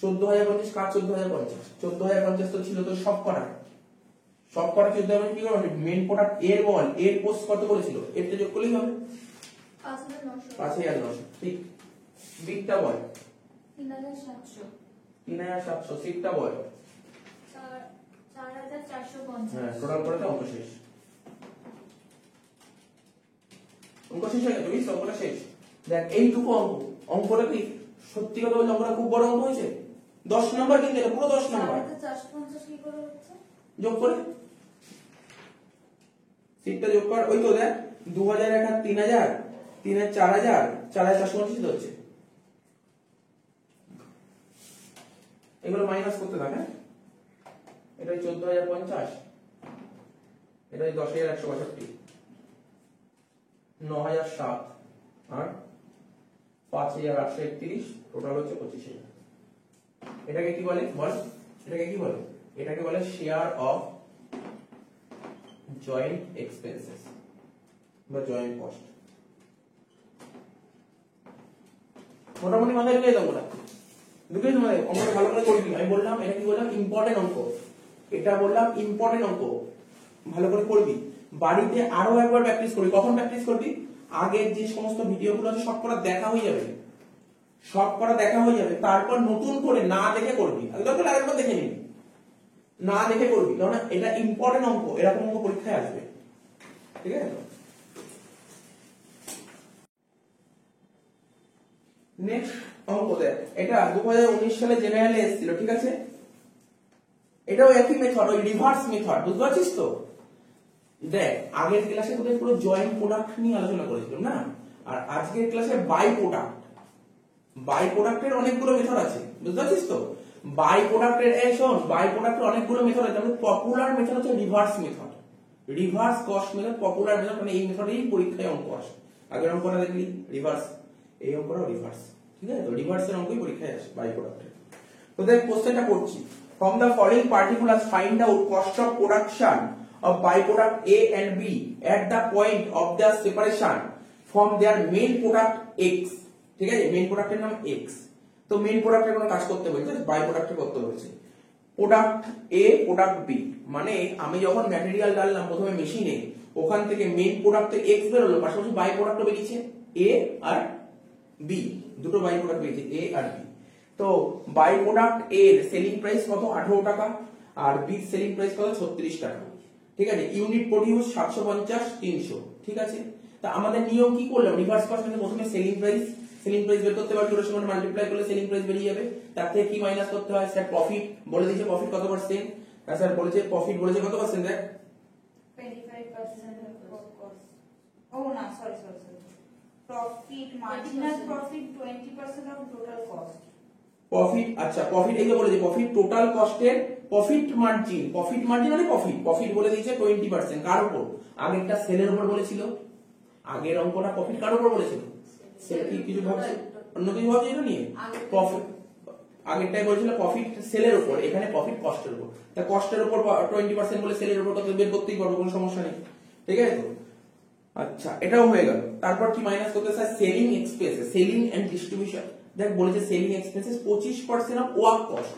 14,050 কার 14,050? 14,050 তো ছিল তোর সব করা 14,050 কি করবে? মেন প্রোডাক্ট এর বল, এর পোস্ট কত করেছিল? এরটা যোগ করলেই হবে 5,900, ঠিক। বিগটা বল 3,700, সিটটা বল 4,450। হ্যাঁ, টোটাল করে তো অঙ্ক শেষ। অঙ্ক শেষ হয়ে গেছে, বুঝছো? অঙ্কটা শেষ। দেখ এইটুকু অঙ্কটা কি সত্যি কথা বলতে অঙ্কটা খুব বড় অঙ্ক হয়েছে। 10 নাম্বার কিন্তু এটা পুরো 10 নাম্বার। 450 কি করে হচ্ছে? যোগ করে সিটটা যোগ কর, ওই তো দেখ 2,000 এক আর 3,000, 3,000 4,000, 4,450 হচ্ছে। এগুলো মাইনাস করতে থাকে, এটা 14,050, এটা 10,162, 9,007 আর 5,831, টোটাল হচ্ছে 25,000। এটাকে কি বলে বল? এটাকে বলে শেয়ার অফ জয়েন্ট এক্সপেন্সেস বা জয়েন্ট কস্ট। মোটামুটি মাথায় ঢুকে যাবো না, ঢুকে তোমাদের অঙ্কটা ভালো করে করবি। আমি বললাম এটা কি বললাম? ইম্পর্টেন্ট অঙ্ক। এটা বললাম ইম্পর্টেন্ট অঙ্ক, ভালো করে করবি। বাড়িতে আরো একবার প্র্যাকটিস করবি। কখন প্র্যাকটিস করবি? আগের যে সমস্ত ভিডিওগুলো আছে সব করা দেখা হয়ে যাবে, তারপর নতুন করে না দেখে করবি। দরকার আরেকবার দেখে নিবি, না দেখে করবি, কারণ এটা ইম্পর্টেন্ট অঙ্ক, এরকম অঙ্ক পরীক্ষায় আসবে, ঠিক আছে? নেক্সট অঙ্ক দেখ, এটা 2019 সালে জেনারেলে এসেছিল, ঠিক আছে? এটাও একই মেথড, ওই রিভার্স মেথড, বুঝতে পারছিস তো? দেখ আগের ক্লাসে তোদের পুরো জয়েন্ট প্রোডাক্ট নিয়ে আলোচনা করেছিলাম না, আর আজকের ক্লাসে বাই প্রোডাক্টের অনেকগুলো মেথড আছে, বুঝতে পারছিস তো? বাই প্রোডাক্টের অনেকগুলো মেথড আছে। পপুলার মেথড হচ্ছে reverse method, reverse cost method, popular method, মানে এই মেথডেই পরীক্ষায় অঙ্ক আসে। আগের অঙ্কটা দেখলি রিভার্স, এই অঙ্কটাও রিভার্স, ঠিক আছে? তো রিভার্সের অঙ্কই পরীক্ষায় আসে বাই প্রোডাক্টের। তো দেখ কোশ্চেনটা করছি, from the following particulars find out cost of production of byproduct A and B at the point of their separation from their main product X, ঠিক আছে, মেইন প্রোডাক্টের নাম X। তো মেইন প্রোডাক্টের কোনো কাজ করতে বলছে, বাই প্রোডাক্টে করতে বলছে। প্রোডাক্ট A প্রোডাক্ট B, মানে আমি যখন ম্যাটেরিয়াল ডাললাম প্রথমে মেশিনে, ওখান থেকে মেইন প্রোডাক্টে X বের হলো, পাশাপাশি বাই প্রোডাক্টও বেরিয়েছে A আর B, দুটো বাই প্রোডাক্ট বেরিয়েছে A আর B। তো বাই প্রোডাক্ট A এর সেলিং প্রাইস কত 18 টাকা, আর B এর সেলিং প্রাইস কত 36 টাকা, ঠিক আছে। ইউনিট প্রোডিউস 750 300, ঠিক আছে। তা আমাদের নিয়ম কি করলাম, রিভার্স কস্ট মানে প্রথমে সেলিং প্রাইস বের করতে পারবে, ওর সঙ্গে মাল্টিপ্লাই করলে সেলিং প্রাইস বেরিয়ে যাবে, তার থেকে কি মাইনাস করতে হয়, স্যার প্রফিট বলে দিয়েছে, প্রফিট কত পার্সেন্ট, স্যার বলেছে প্রফিট বলেছে কত পার্সেন্ট, দেখ 25% of cost. Oh no, sorry. Profit, marginal profit 20% of total cost. Profit, আচ্ছা প্রফিট এই যে বলেছে প্রফিট টোটাল কস্টের প্রফিট মার্জিন মানে প্রফিট বলে দিয়েছে 20%, কার উপর, আগেরটা সেলের উপর বলেছিল, আগের অঙ্কটা প্রফিট কার উপর বলেছিল, সেল কি কিছু ভাবছে, অন্য কিছু ভাবছে এটা নিয়ে, প্রফিট আগেরটাই বলেছিল প্রফিট সেলের উপর, এখানে প্রফিট কস্টের উপর, তা কস্টের উপর 20% বলে সেলের উপর কত বের করতেই পারবো, কোনো সমস্যা নেই, ঠিক আছে তো। আচ্ছা এটাও হয়ে গেল, তারপর কি মাইনাস করতে sir, selling expenses, selling and distribution, দেখ বলেছে selling expenses 25% of work cost,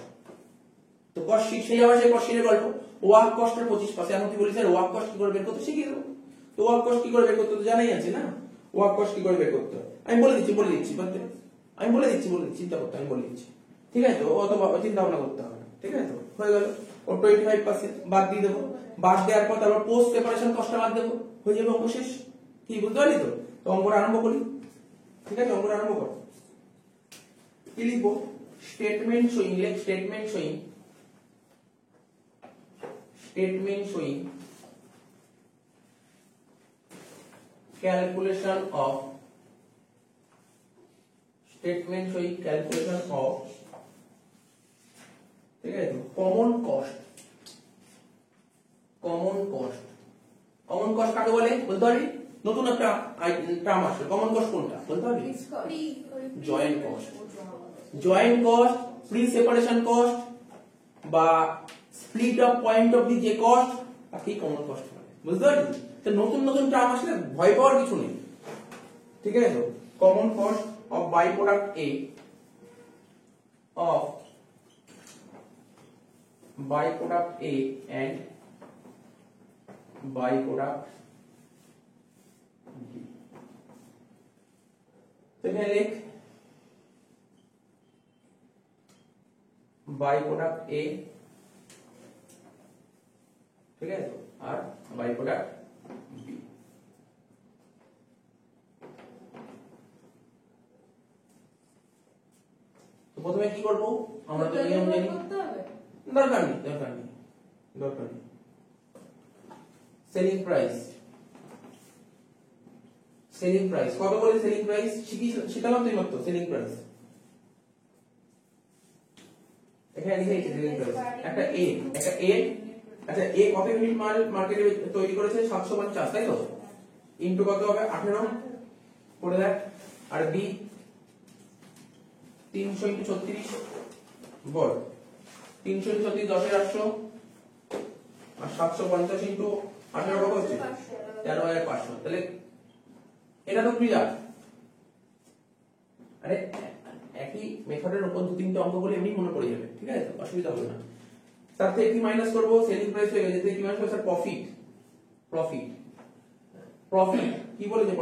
তো কস্ট শিট সেই আবার সেই কস্ট শিটের গল্প, ওয়ার্ক কস্টের 25%, এখন কি বলি স্যার ওয়ার্ক কস্ট কি করে বের করতে শিখিয়ে দেবো, তো ওয়ার্ক কস্ট কি করে বের করতে তো জানাই আছে না, ওয়ার্ক কস্ট কি করে বের করতে হয় আমি বলে দিচ্ছি আমি বলে দিচ্ছি চিন্তা করতে আমি বলে দিচ্ছি, ঠিক আছে তো, অত চিন্তা ভাবনা করতে হবে না, ঠিক আছে তো, হয়ে গেল। ও 25% বাদ দিয়ে দেবো, বাদ দেওয়ার পর তারপর পোস্ট প্রিপারেশন কস্টটা বাদ দেবো, হয়ে যাবে অঙ্ক শেষ, কি বুঝতে পারলি তো। তো অঙ্কটা আরম্ভ করি, ঠিক আছে, অঙ্কটা আরম্ভ কর। কি লিখবো, স্টেটমেন্ট শোয়িং calculation of ঠিক আছে কমন কস্ট কাকে বলে বলতে পারবি, নতুন একটা টার্ম আসছে, কমন কস্ট কোনটা বলতে পারবি, joint cost, pre separation cost বা split off point of the যে কস্ট, তাকে কমন কস্ট বলে, বুঝতে পারলি। তো নতুন টার্ম আসলে ভয় পাওয়ার কিছু নেই, ঠিক আছে তো। Common cost of by product A and by product B, তো এখানে লিখ বাই প্রোডাক্ট A, ঠিক আছে, আর বাই প্রোডাক্ট B। তো প্রথমে কি করব, আমরা তো নিয়ম জানি, দরকার নেই সেলিং প্রাইস কত বলে, সেলিং প্রাইস শিখালাম তো এইমাত্র, সেলিং প্রাইস এখানে লিখেছি সেলিং প্রাইস, একটা A, আচ্ছা A কত ইউনিট মাল মার্কেটে তৈরি করেছে 750, তাই তো, ইনটু কত হবে 18 করে দেখ, আর B 300 ইনটু 36 বল, 300 ইনটু 36 10,800, আর 750 ইনটু 18 কত হচ্ছে 13,500, তাহলে এটা তো ক্লিয়ার। আরে একই মেথডের উপর দু তিনটে অঙ্ক বলে এমনি মনে পড়ে যাবে, ঠিক আছে, অসুবিধা হবে না। তার থেকে কি মাইনাস করব, সেলিং প্রাইস হয়ে গেছে, কি মাইনাস করব স্যার, প্রফিট কি বলেছে,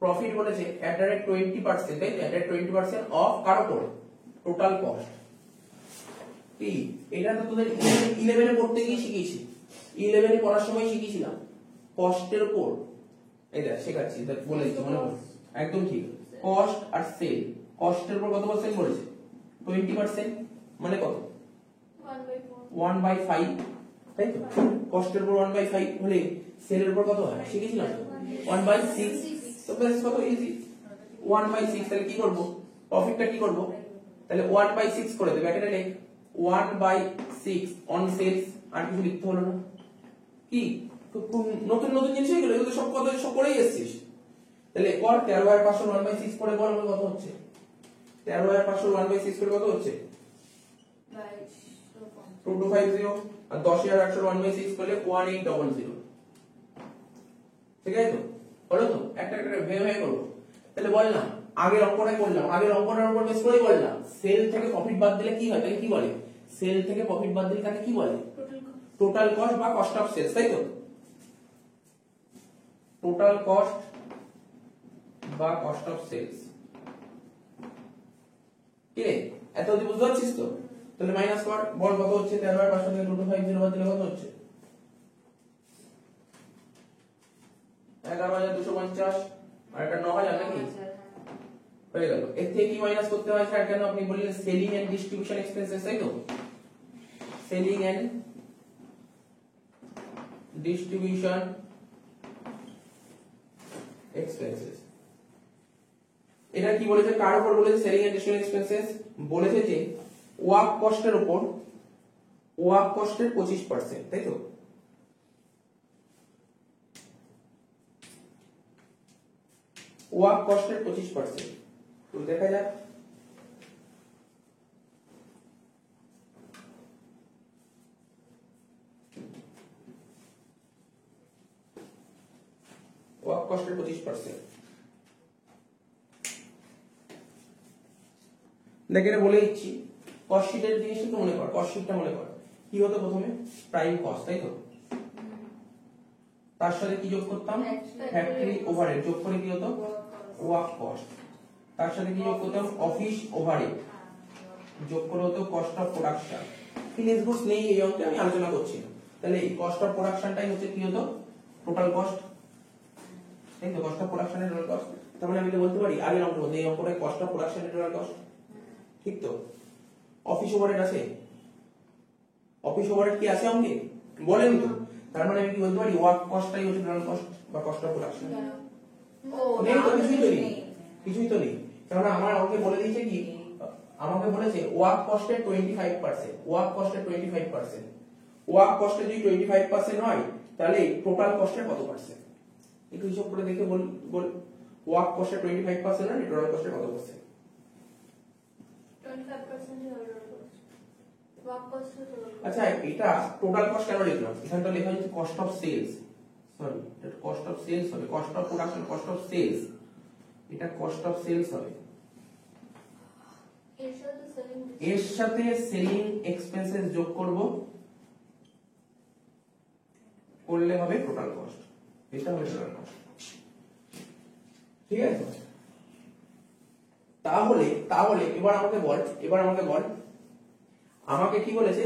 প্রফিট বলেছে এট দ্য রেট 20%, তাই এট দ্য রেট 20% অফ কার উপর, টোটাল কস্ট। কি এটা তো তোদের 11 এ পড়তে গিয়ে শিখিয়েছি, 11 এ পড়ার সময় শিখিয়েছিলাম কস্টের উপর, এই দেখ শেখাচ্ছি, দেখ বলে দিচ্ছি মনে পড়ে, একদম ঠিক, কস্ট আর সেল, কস্টের উপর কত পার্সেন্ট বলেছে 20%, মানে কত 1/5, তাই তো, কস্টের উপর 1/5 হলে সেলের উপর কত হয় শিখেছিলাম 1/6, তো প্লাস কত ইজি 1/6, তাহলে কি করব, প্রফিটটা কি করব, তাহলে 1/6 করে দেব, ব্র্যাকেটে লিখ 1/6 অন সেলস, আর কিছু লিখতে হলো না, কি নতুন জিনিস হয়ে গেল, এগুলো সব করেই এসেছিস, তাহলে কর 13,500 1/6 করে বল কত হচ্ছে, 13,500 1/6 করে কত হচ্ছে 2250 আর 10800 1/6 করলে 1800। ঠিক আছে তো? হলো তো? একটা একটা ভেবে ভেবে করবো। তাহলে বললাম আগের অঙ্কটাই করলাম, আগের অঙ্কটার উপর বেস করেই বললাম সেল থেকে প্রফিট বাদ দিলে কি হয়, তাকে কি বলে? সেল থেকে প্রফিট বাদ দিলে তাকে কি বলে? টোটাল কস্ট বা কস্ট অফ সেলস, তাই তো? টোটাল কস্ট বা কস্ট অফ সেলস। কি রে, এত অবধি বুঝতে পারছিস তো? তাহলে মাইনাস কর, বল কত হচ্ছে? 13,500 থেকে 2250 বাদ দিলে কত হচ্ছে? 11,250 আর একটা 9,000 নাকি হয়ে গেল। এর থেকে কি মাইনাস করতে হয় স্যার? কেন আপনি বললেন সেলিং এন্ড ডিস্ট্রিবিউশন এক্সপেন্সেস, তাই তো? সেলিং এন্ড ডিস্ট্রিবিউশন এক্সপেন্সেস, এটা কি বলেছে? কার উপর বলেছে সেলিং এন্ড ডিস্ট্রিবিউশন এক্সপেন্সেস? বলেছে যে ওয়ার্ক কস্টের উপর, ওয়ার্ক কস্টের 25%, তাই তো? ওয়ার্ক কস্টের 25%। তো দেখা যাক ওয়ার্ক কস্টের 25%। দেখ এটা বলে দিচ্ছি, কস্ট শিটের জিনিসটা একটু মনে কর, কস্ট শিটটা মনে কর। কি হতো প্রথমে? প্রাইম কস্ট, তাই তো? তার সাথে কি যোগ করতাম? ফ্যাক্টরি ওভারহেড, যোগ করে কি হতো? Work cost. তার সাথে কি যোগ করতাম? অফিস ওভারহেড, যোগ করে হতো cost of production. Finish goods নেই এই অঙ্কে, আমি আলোচনা করছি না। তাহলে এই কস্ট অফ প্রোডাকশনটাই হচ্ছে কি হতো? টোটাল কস্ট, তাই তো? কস্ট অফ প্রোডাকশনের টোটাল কস্ট। তার মানে আমি তো বলতে পারি আগের অঙ্কের মধ্যে এই অঙ্কটাই কস্ট অফ প্রোডাকশনের টোটাল কস্ট, ঠিক তো? অফিস ওভারহেড আছে, অফিস ওভারহেড কি আছে অঙ্কে? বলেন তো। তার মানে আমি কি বলতে পারি? ওয়ার্ক কস্টটাই হচ্ছে টোটাল কস্ট বা কস্ট অফ প্রোডাকশন। নেই তো, কিছুই তো নেই, কিছুই তো নেই। কারণ আমার অঙ্কে বলে দিয়েছে কি, আমাকে বলেছে ওয়ার্ক কস্টের 25%, ওয়ার্ক কস্টের 25%। ওয়ার্ক কস্টের যদি 25% হয় তাহলে টোটাল কস্টের কত পার্সেন্ট? একটু হিসাব করে দেখে বল। ওয়ার্ক কস্টের 25% হয়, টোটাল কস্টের কত পার্সেন্ট? 25% আচ্ছা, এটা টোটাল কস্ট কেন লিখলাম? এখানটা লেখা হচ্ছে কস্ট অফ সেলস, সরি এটা কস্ট অফ সেলস হবে, cost of production, cost of sales, এটা কস্ট অফ সেলস হবে। এর সাথে সেলিং এক্সপেন্সেস যোগ করব, করলে হবে টোটাল কস্ট, এটা হবে টোটাল কস্ট। ঠিক আছে? তাহলে তাহলে এবার আমাকে বল, আমাকে কি বলেছে?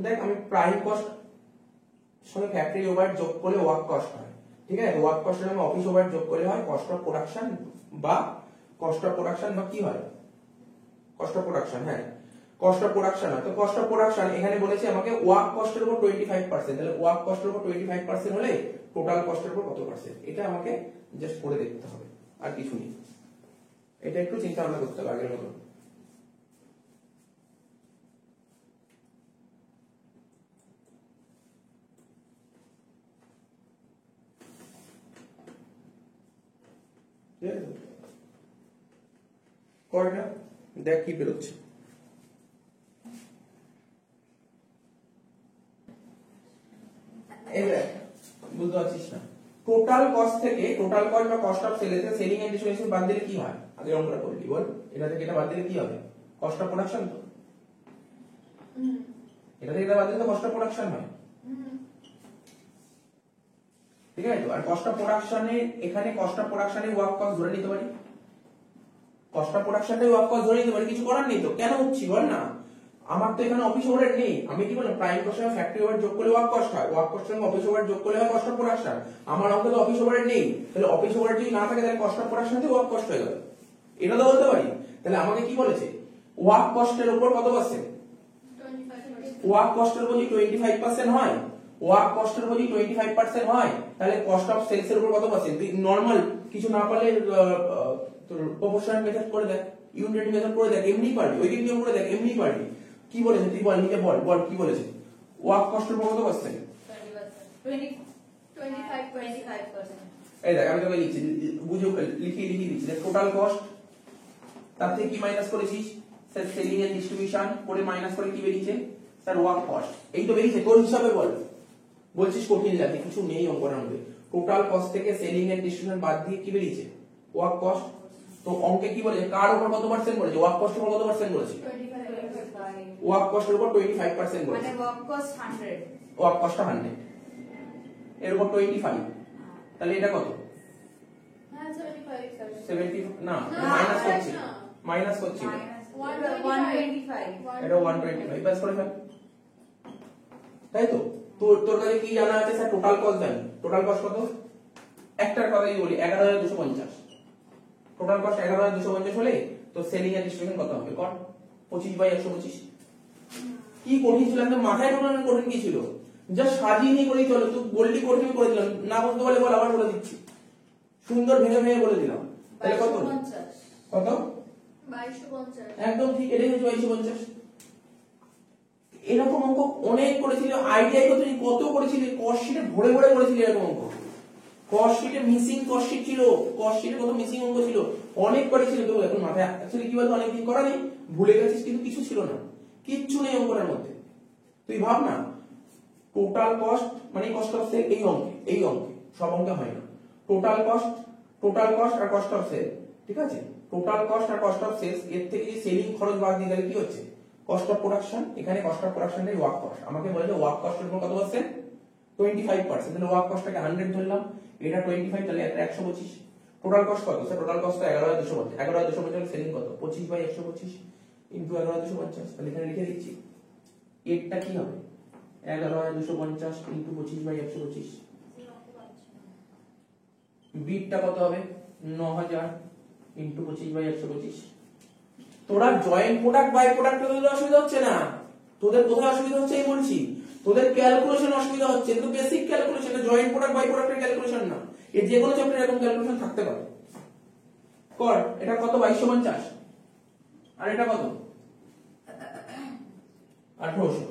দেখ আমি প্রাইম কস্ট সঙ্গে ফ্যাক্টরি ওভারহেড যোগ করলে ওয়ার্ক কস্ট হয়, ঠিক আছে? ওয়ার্ক কস্টের সঙ্গে অফিস ওভারহেড যোগ করলে হয় কস্ট অফ প্রোডাকশন বা কি হয়? কস্ট অফ প্রোডাকশন, হ্যাঁ কস্ট অফ প্রোডাকশন হয়। তো কস্ট অফ প্রোডাকশন এখানে বলেছে আমাকে ওয়ার্ক কস্টের উপর 25%, তাহলে ওয়ার্ক কস্টের উপর 25% হলে টোটাল কস্টের উপর কত পার্সেন্ট? এটা আমাকে জাস্ট করে দেখতে হবে, আর কিছু নেই। এটা একটু চিন্তা ভাবনা করতে হবে আগের মতো। কর না, দেখ কি বেরোচ্ছে। এই দেখ, বুঝতে পারছিস না? টোটাল কস্ট থেকে, টোটাল কস্ট বা কস্ট অফ সেল থেকে সেলিং এন্ড ডিস্ট্রিবিউশন বাদ দিলে কি হয়? আগে অঙ্কটা করলি বল, এটা থেকে এটা বাদ দিলে কি হবে? কস্ট অফ প্রোডাকশন তো। এটা থেকে এটা বাদ দিলে তো কস্ট অফ প্রোডাকশন হয়, ঠিক আছে? আর কস্ট অফ প্রোডাকশনে, এখানে কস্ট অফ প্রোডাকশনে ওয়ার্ক কস্ট ধরে নিতে পারি, কস্ট অফ প্রোডাকশনটাই ওয়ার্ক কস্ট ধরে নিতে পারি, কিছু করার নেই তো। কেন হচ্ছি বল না? আমার তো এখানে অফিস ওভারহেড নেই, আমি কি বললাম? প্রাইম কস্ট আর ফ্যাক্টরি ওভারহেড যোগ করলে ওয়ার্ক কস্ট হয়, ওয়ার্ক কস্ট সঙ্গে অফিস ওভারহেড যোগ করলে হয় কস্ট অফ প্রোডাকশন। আমার অঙ্কে তো অফিস ওভারহেড নেই, তাহলে অফিস ওভারহেড যদি না থাকে তাহলে কস্ট অফ প্রোডাকশনতে ওয়ার্ক কস্ট হয়ে গেল, এটা তো বলতে পারি। তাহলে আমাকে কি বলেছে? ওয়ার্ক কস্টের উপর কত পার্সেন্ট? ওয়ার্ক কস্টের উপর যদি 25% হয়, ওয়ার্ক কস্টের উপর যদি 25% হয় তাহলে কস্ট অফ সেলস এর উপর কত পার্সেন্ট? তুই নরমাল কিছু না পারলে তোর প্রপোর্শনাল মেথড করে দেখ, ইউনিট মেথড করে দেখ, এমনি পারবি, ওই দিন নিয়ম করে দেখ, এমনি পারবি। কি বলেছে তুই বল, নিজে বল, বল কি বলেছে? ওয়ার্ক কস্টের উপর কত পার্সেন্ট? 25%। এই দেখ আমি তোকে লিখছি, বুঝে লিখে দিচ্ছি। টোটাল কস্ট, তার থেকে কি মাইনাস করেছিস? সেলিং এন্ড ডিস্ট্রিবিউশন করে মাইনাস করে কি বেরিয়েছে? স্যার ওয়ার্ক কস্ট এই তো বেরিয়েছে, তোর হিসাবে বল। বলছিস কঠিন লাগে, কিছু নেই অঙ্কের মধ্যে। টোটাল কস্ট থেকে সেলিং এন্ড ডিস্ট্রিবিউশন বাদ দিয়ে কি বেরিয়েছে? Work cost. তো অঙ্কে কি বলেছে, কার উপর কত পার্সেন্ট বলেছে? ওয়ার্ক কস্টের উপর কত পার্সেন্ট বলেছে? 25. ওয়ার্ক কস্টের উপর 25% মানে বলেছে। ওয়ার্ক কস্ট 100, ওয়ার্ক কস্টটা 100, এর উপর 25, তাহলে এটা কত? হ্যাঁ 75 স্যার। 70 না, না, মাইনাস করছি, না। মাইনাস করছি, মাইনাস 125, এটা 125 বাস করে ফেল, তাই তো? তোর তোর কাছে কি জানা আছে স্যার? টোটাল কস্ট জানি। টোটাল কস্ট কত? একটার কথাই বলি, 11250। টোটাল কস্ট 11250 হলে তো সেলিং এন্ড ডিস্ট্রিবিউশন কত হবে? কর 25/125। কি কঠিন ছিল, একদম মাথায় ঢোকানো কঠিন কি ছিল? যা সাজিয়ে নিয়ে করেই চলো, তুই বললি কঠিন করে দিলাম, না বুঝতে পারলে বল, আবার বলে দিচ্ছি, সুন্দর ভেঙে ভেঙে বলে দিলাম। তাহলে কত? 2250, কত? 2250। একদম ঠিক, এটাই হচ্ছে 2250। এরকম অঙ্ক অনেক করেছিল, আইডিয়া কত কত করেছিল, কস্ট শিটে ভরে ভরে করেছিল এরকম অঙ্ক। কস্ট শিটে মিসিং কস্ট শিট ছিল, কস্ট শিটে কত মিসিং অঙ্ক ছিল, অনেক করেছিল। তো এখন মাথায় অ্যাকচুয়ালি কি বলতো, অনেকদিন করা নেই, ভুলে গেছিস, কিন্তু কিছু ছিল না, কিচ্ছু নেই অঙ্কটার মধ্যে। তুই ভাব না, টোটাল কস্ট মানে কস্ট অফ সেল, এই অঙ্কে সব অঙ্কে হয় না। টোটাল কস্ট আর কস্ট অফ সেল, ঠিক আছে? টোটাল কস্ট আর কস্ট অফ সেলস, এর থেকে যে সেলিং খরচ বাদ দিয়ে গেলে কি হচ্ছে? Cost of production. এখানে কস্ট অফ প্রোডাকশনটাই ওয়ার্ক কস্ট। আমাকে বলে ওয়ার্ক কস্টের উপর কত পার্সেন্ট? 25%। তাহলে ওয়ার্ক কস্টটাকে 100 ধরলাম, এটা 25, তাহলে এটা 125। টোটাল কস্ট কত স্যার? টোটাল কস্ট তো 11250। 11250 সেলিং কত? 25/125 ইনটু 11250। তাহলে এখানে লিখে দিচ্ছি, এরটা কি হবে? 11250 ইনটু 25/125। বিটটা কত হবে? 9000 ইনটু 25/125। তোরা জয়েন্ট প্রোডাক্ট বাই প্রোডাক্ট তোদের অসুবিধা হচ্ছে না, তোদের কোথায় অসুবিধা হচ্ছে এই বলছি, তোদের ক্যালকুলেশন অসুবিধা হচ্ছে। কিন্তু basic calculation, joint product by প্রোডাক্টের ক্যালকুলেশন না, এর যে কোনো চ্যাপ্টারে এরকম ক্যালকুলেশন থাকতে পারে। কর, এটা কত? 2250, আর এটা কত? 1800।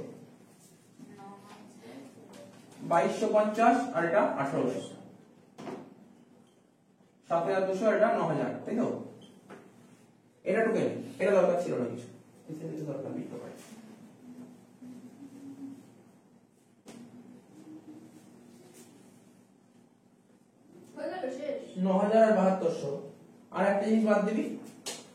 2250 আর এটা 1800, 7200 আর এটা 9000, তাই তো? এটা টুকে এটা দরকার ছিল না কিছু, এটা দরকার বিট পাই। হলো তো শেষ। 9000 আর 7200, আর একটা জিনিস বাদ দিবি,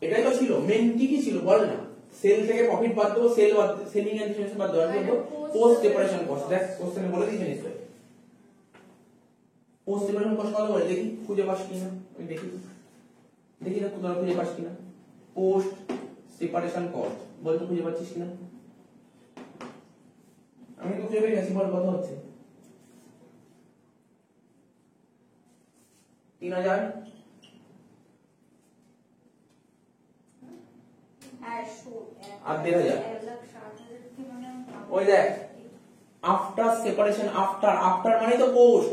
এটাই তো ছিল মেন। কি ছিল বল না? সেল থেকে প্রফিট বাদ দেবো, সেল বাদ, সেলিং এন্ড ডিস্ট্রিবিউশন বাদ দেবো, পোস্ট সেপারেশন কস্ট। দেখ কোশ্চেনে বলে দিয়েছে নিশ্চয়, পোস্ট সেপারেশন কস্ট কত বলে দেখি, খুঁজে পাস কিনা, আমি দেখি না তোরা খুঁজে পাস কিনা। পোস্ট সেপারেশন কস্ট বলতে খুঁজে পাচ্ছিস কিনা? আমি তো খুঁজে পেয়ে গেছি, বল কত হচ্ছে? 3000 আর 1500। ওই দেখ, আফটার সেপারেশন, আফটার মানে তো পোস্ট।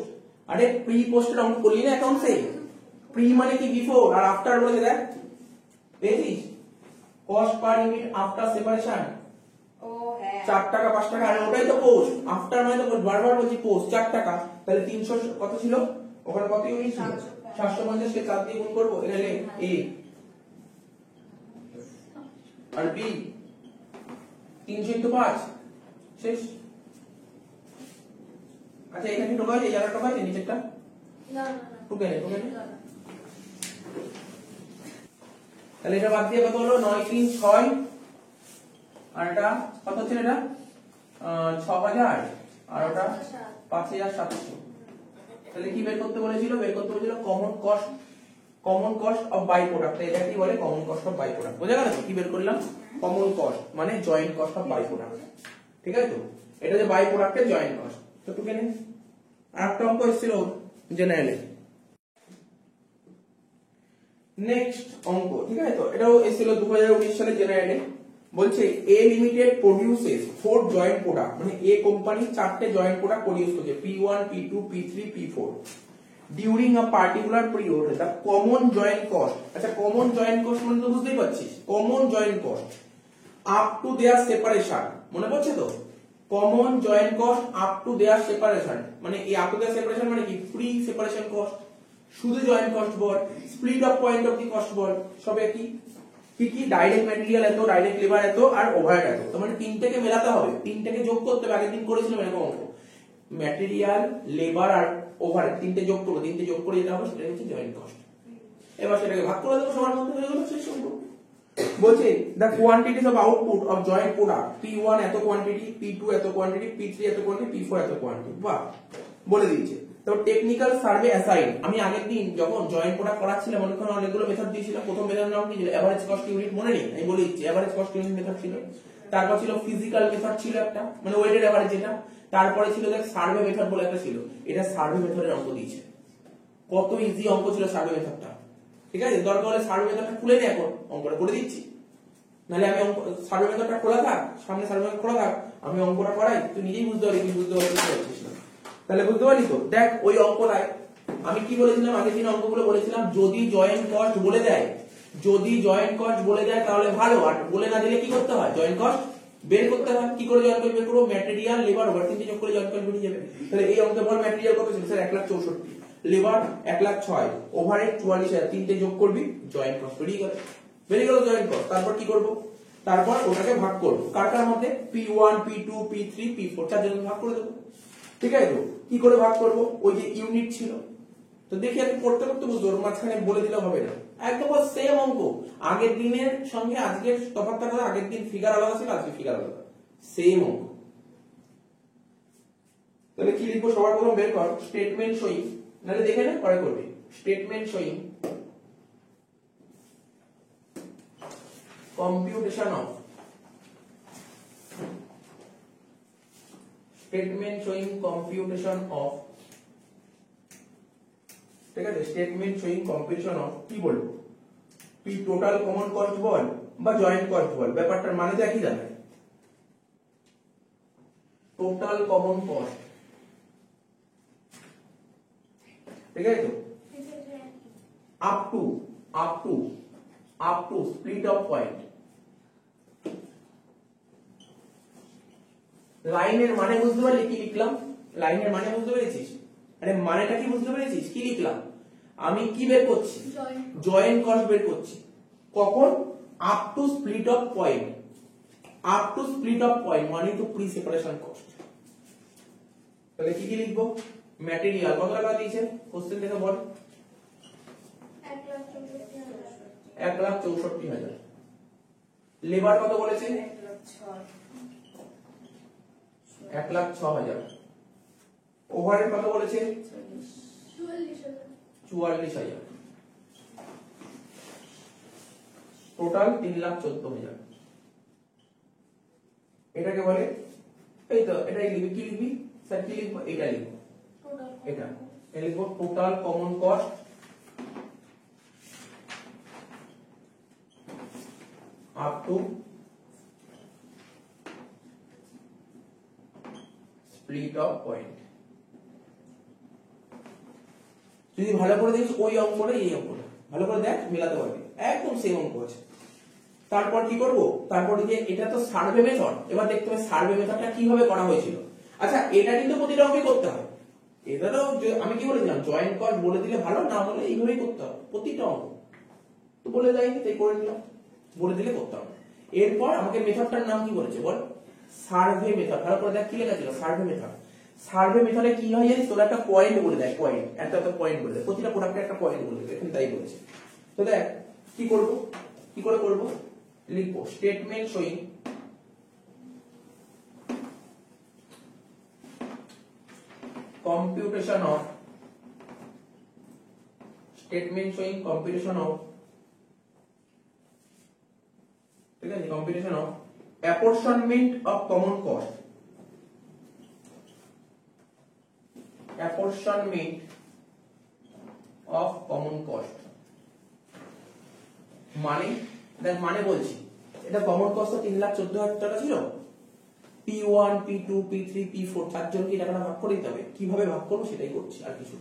আরে প্রি পোস্টের অঙ্ক করলি না অ্যাকাউন্টসে? প্রি মানে কি বিফোর, আর আফটার বলে দেখ, পেয়েছিস? Cost per unit after separation, ও হ্যাঁ 4 টাকা 5 টাকা, আর ওটাই তো পোস্ট। আফটার মানে তো বারবার বলছি পোস্ট, 4 টাকা, তাহলে 300 কত ছিল ওখানে? কত ইউনিট ছিল? 750 কে 4 দিয়ে গুণ করবো, এখানে এ আর বি 300 ইনটু 5 শেষ। আচ্ছা এখানে টোকা আছে, যারা টোকা আছে নিচেরটা না টোকে নে। তাহলে এটা বাদ দিয়ে কত হলো? 9 3 6, আর এটা কত ছিল? এটা 6000, আর ওটা 5700। তাহলে কি বের করতে বলেছিল? বের করতে বলেছিল common cost of by product. এটা কি বলে? Common cost of by product. বোঝা গেল? কি বের করলাম? কমন কস্ট মানে joint cost of by product, ঠিক আছে তো? এটা যে বাই প্রোডাক্টের জয়েন্ট কস্ট। তো টুকে নে। আর একটা অঙ্ক এসেছিল জেনারেলে, নেক্সট অঙ্ক, ঠিক আছে তো? এটাও এসেছিল 2019 সালে জেনারেলে। বলছে A limited produces 4 joint product, মানে এ কোম্পানি 4টে জয়েন্ট প্রোডাক্ট প্রোডিউস করছে, P1 P2 P3 P4 during a particular period. The common joint cost, আচ্ছা কমন জয়েন্ট কস্ট মানে তো বুঝতেই পারছিস, common joint cost up to their separation, মনে পড়ছে তো? Common joint cost up to their separation, মানে এই আপ টু দেয়ার সেপারেশন মানে কি? প্রি সেপারেশন কস্ট, শুধু joint cost ball, split off point of the cost বল, সব একই। কি কি ডাইরেক্ট ম্যাটেরিয়াল এত, ডাইরেক্ট লেবার এত, আর ওভারহেড এত। তো মানে তিনটাকে মেলাতে হবে, তিনটাকে যোগ করতে হবে। আগের দিন করেছিলাম এরকম অঙ্ক, ম্যাটেরিয়াল, লেবার আর ওভারহেড তিনটে যোগ করবো, তিনটে যোগ করে যেটা হবে সেটা হচ্ছে জয়েন্ট কস্ট। এবার সেটাকে ভাগ করে দেবো, সবার মধ্যে হয়ে গেল শেষ অঙ্ক। বলছে the quantities of output of joint product, P1 এত কোয়ান্টিটি, P2 এত কোয়ান্টিটি, P3 এত কোয়ান্টিটি, P4 এত কোয়ান্টিটি। বাহ, বলে দিয়েছে। তো টেকনিক্যাল সার্ভে অ্যাসাইন, আমি আগের দিন যখন জয়েন্ট প্রোডাক্ট করাচ্ছিলাম ওখানে অনেকগুলো মেথড দিয়েছিলাম। প্রথম মেথড নাম কি ছিল? এভারেজ কস্ট ইউনিট, মনে নেই? আমি বলে দিচ্ছি, এভারেজ কস্ট ইউনিট মেথড ছিল। তারপর ছিল ফিজিক্যাল মেথড ছিল একটা, মানে ওয়েটেড এভারেজ যেটা। তারপরে ছিল দেখ সার্ভে মেথড বলে একটা ছিল, এটা সার্ভে মেথডের অঙ্ক দিয়েছে। কত ইজি অঙ্ক ছিল সার্ভে মেথডটা, ঠিক আছে? দরকার হলে সার্ভে মেথডটা খুলে নে, এখন অঙ্কটা করে দিচ্ছি। নাহলে আমি সার্ভে মেথডটা খোলা থাক, সামনে সার্ভে মেথড খোলা থাক, আমি অঙ্কটা করাই, তুই নিজেই বুঝতে পারবি, তুই বুঝতে পারছিস না। তাহলে বুঝতে পারলি তো? দেখ ওই অঙ্কটায় আমি কি বলেছিলাম, আগের দিন অঙ্কগুলো বলেছিলাম, যদি জয়েন্ট কস্ট বলে দেয়, যদি জয়েন্ট কস্ট বলে দেয় তাহলে ভালো, আর বলে না দিলে কি করতে হয়? জয়েন্ট কস্ট বের করতে হয়। কি করে জয়েন্ট কস্ট বের করবো? ম্যাটেরিয়াল, লেবার, ওভার তিনটে যোগ করে জয়েন্ট কস্ট বেরিয়ে যাবে। তাহলে এই অঙ্কে বল ম্যাটেরিয়াল কত ছিল স্যার? 1,64,000, লেবার 1,06,000, ওভারহেড 44,000, তিনটে যোগ করবি, জয়েন্ট কস্ট বেরিয়ে গেল। বেরিয়ে গেল জয়েন্ট কস্ট। তারপর কি করব? তারপর ওটাকে ভাগ করব কার কার মধ্যে? P1, P2, P3, P4, চারজনকে ভাগ করে দেবো। ঠিক আছে? তো কি করে ভাগ করব? ওই যে ইউনিট ছিল, তো দেখি আমি করতে করতে বুঝতে পারবো, মাঝখানে বলে দিলে হবে না। একদম সেম অঙ্ক, আগের দিনের সঙ্গে আজকের তফাৎটা হলো আগের দিন ফিগার আলাদা ছিল, আজকে ফিগার আলাদা, সেম অঙ্ক। তাহলে কি লিখবো? সবার প্রথম বের কর স্টেটমেন্ট শোয়িং, নাহলে দেখে না পরে করবি। Statement showing computation of, statement showing computation of, ঠিক আছে? স্টেটমেন্ট শোয়িং কম্পিটিশন অফ, কি বলবো? পি টোটাল কমন কস্ট বল বা জয়েন্ট কস্ট বল, ব্যাপারটার মানে তো একই জানে। টোটাল কমন কস্ট, ঠিক আছে? তো up to split of point, লাইনের মানে বুঝতে পারলি কি লিখলাম? লাইনের মানে বুঝতে পেরেছিস? আরে মানেটা কি বুঝতে পেরেছিস? কি লিখলাম আমি? কি বের করছি? জয়েন্ট কস্ট বের করছি। কখন? Up to split off point. Up to split off point মানে তো প্রি সেপারেশন কস্ট। তাহলে কি কি লিখবো? ম্যাটেরিয়াল কত টাকা দিয়েছে কোশ্চেন থেকে বল? 1,64,000। লেবার কত বলেছে? 1,06,000। ওভারহেড কত বলেছে? 44,000। টোটাল 3,14,000। এটাকে বলে, এই তো এটাই লিখবি। কি লিখবি স্যার? কি লিখবো? এটা লিখবো, এটা লিখবো total common cost up two split off point. যদি ভালো করে দেখিস ওই অঙ্কটা এই অঙ্কটা ভালো করে দেখ, মেলাতে পারবি, একদম সেম অঙ্ক আছে। তারপর কি করব? তারপর যে এটা তো সার্ভে মেথড, এবার দেখতে হবে সার্ভে মেথডটা কিভাবে করা হয়েছিল। আচ্ছা এটা কিন্তু প্রতিটা অঙ্কে করতে হয়। এটারও আমি কি বলেছিলাম, জয়েন্ট কস্ট বলে দিলে ভালো, না হলে এইভাবেই করতে হবে প্রতিটা অঙ্ক। তো বলে দেয়নি তাই করে নিলাম, বলে দিলে করতে হবে। এরপর আমাকে মেথডটার নাম কি বলেছে বল? Survey method. ভালো করে দেখ কি লেখা ছিল? Survey method. সার্ভে মেথডে কি হয় জানিস? তোরা একটা পয়েন্ট বলে দেয়, পয়েন্ট একটা পয়েন্ট বলে দেয়, প্রতিটা প্রোডাক্টে একটা পয়েন্ট বলে দেয়, এখানে তাই বলেছে। তো দেখ কি করব, কি করে করব? লিখবো statement showing computation of, statement showing computation of, ঠিক আছে? computation of apportionment of common cost, apportionment of common cost মানে দেখ, মানে বলছি এটা কমন কস্ট তো 3,14,000 টাকা ছিল। P1, P2, P3, P4 চারজনকে এই টাকাটা ভাগ করে দিতে হবে। কিভাবে ভাগ করবো সেটাই করছি, আর কিছু।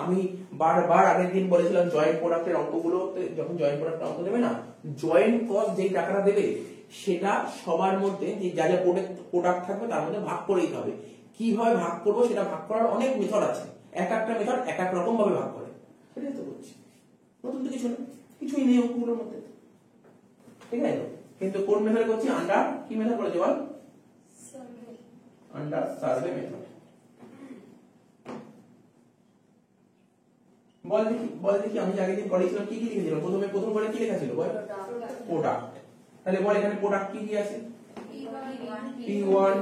আমি বারবার আগের দিন বলেছিলাম জয়েন্ট প্রোডাক্টের অঙ্কগুলোতে যখন জয়েন্ট প্রোডাক্টের অঙ্ক দেবে না, জয়েন্ট কস্ট যেই টাকাটা দেবে সেটা সবার মধ্যে যে যা যা প্রোডাক্ট থাকবে তার মধ্যে ভাগ করে দিতে হবে। কিভাবে ভাগ করবো সেটা ভাগ করার অনেক মেথড আছে, এক একটা মেথড এক এক রকম ভাবে ভাগ করে, সেটাই তো করছি। নতুন তো কিছু না, কিছুই নেই অঙ্কগুলোর মধ্যে। ঠিক আছে? কিন্তু কোন মেথড করছি? আন্ডার কি মেথড বলেছে বল? Survey. Under survey method. বল দেখি আমি আগে দিন করেছিলাম কি কি লিখেছিলাম? প্রথম করে কি লেখা ছিল বল? প্রোডাক্ট। তাহলে বল এখানে প্রোডাক্ট কি কি আছে? P1,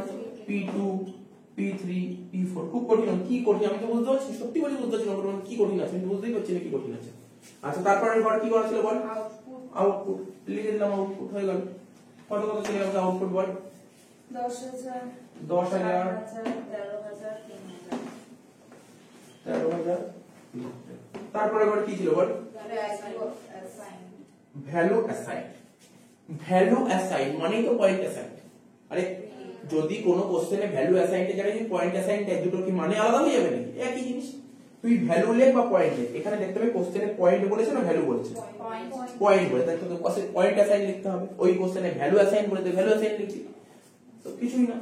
P2, P3, P4। খুব কঠিন, কি কঠিন আমি তো বুঝতে পারছি, সত্যি বলি বুঝতে পারছি না কি কঠিন আছে, আমি বুঝতেই পারছি না কি কঠিন আছে। আচ্ছা তারপরে ঘর কি করা ছিল বল? আউটপুট লিখে দিলাম, আউটপুট হয়ে গেল। কত কত চলে গেল আউটপুট বল? 10,000 10,000 13,000 3,000 13,000। তারপরে ঘর কি ছিল বল? Value assign. ভ্যালু অ্যাসাইন মানেই তো পয়েন্ট অ্যাসাইন। আরে যদি কোনো কোশ্চেনে ভ্যালু অ্যাসাইনের জায়গায় যদি পয়েন্ট অ্যাসাইন দেয়, দুটো কি মানে আলাদা হয়ে যাবে নাকি? একই জিনিস। তুই ভ্যালু লেখ বা পয়েন্ট লেখ, এখানে দেখতে হবে কোশ্চেনে পয়েন্ট বলেছে না ভ্যালু বলেছে? পয়েন্ট বলে, তাই তো পয়েন্ট অ্যাসাইন লিখতে হবে। ওই কোশ্চেনে ভ্যালু অ্যাসাইন বলেছে, ভ্যালু অ্যাসাইন লিখছি। তো কিছুই না,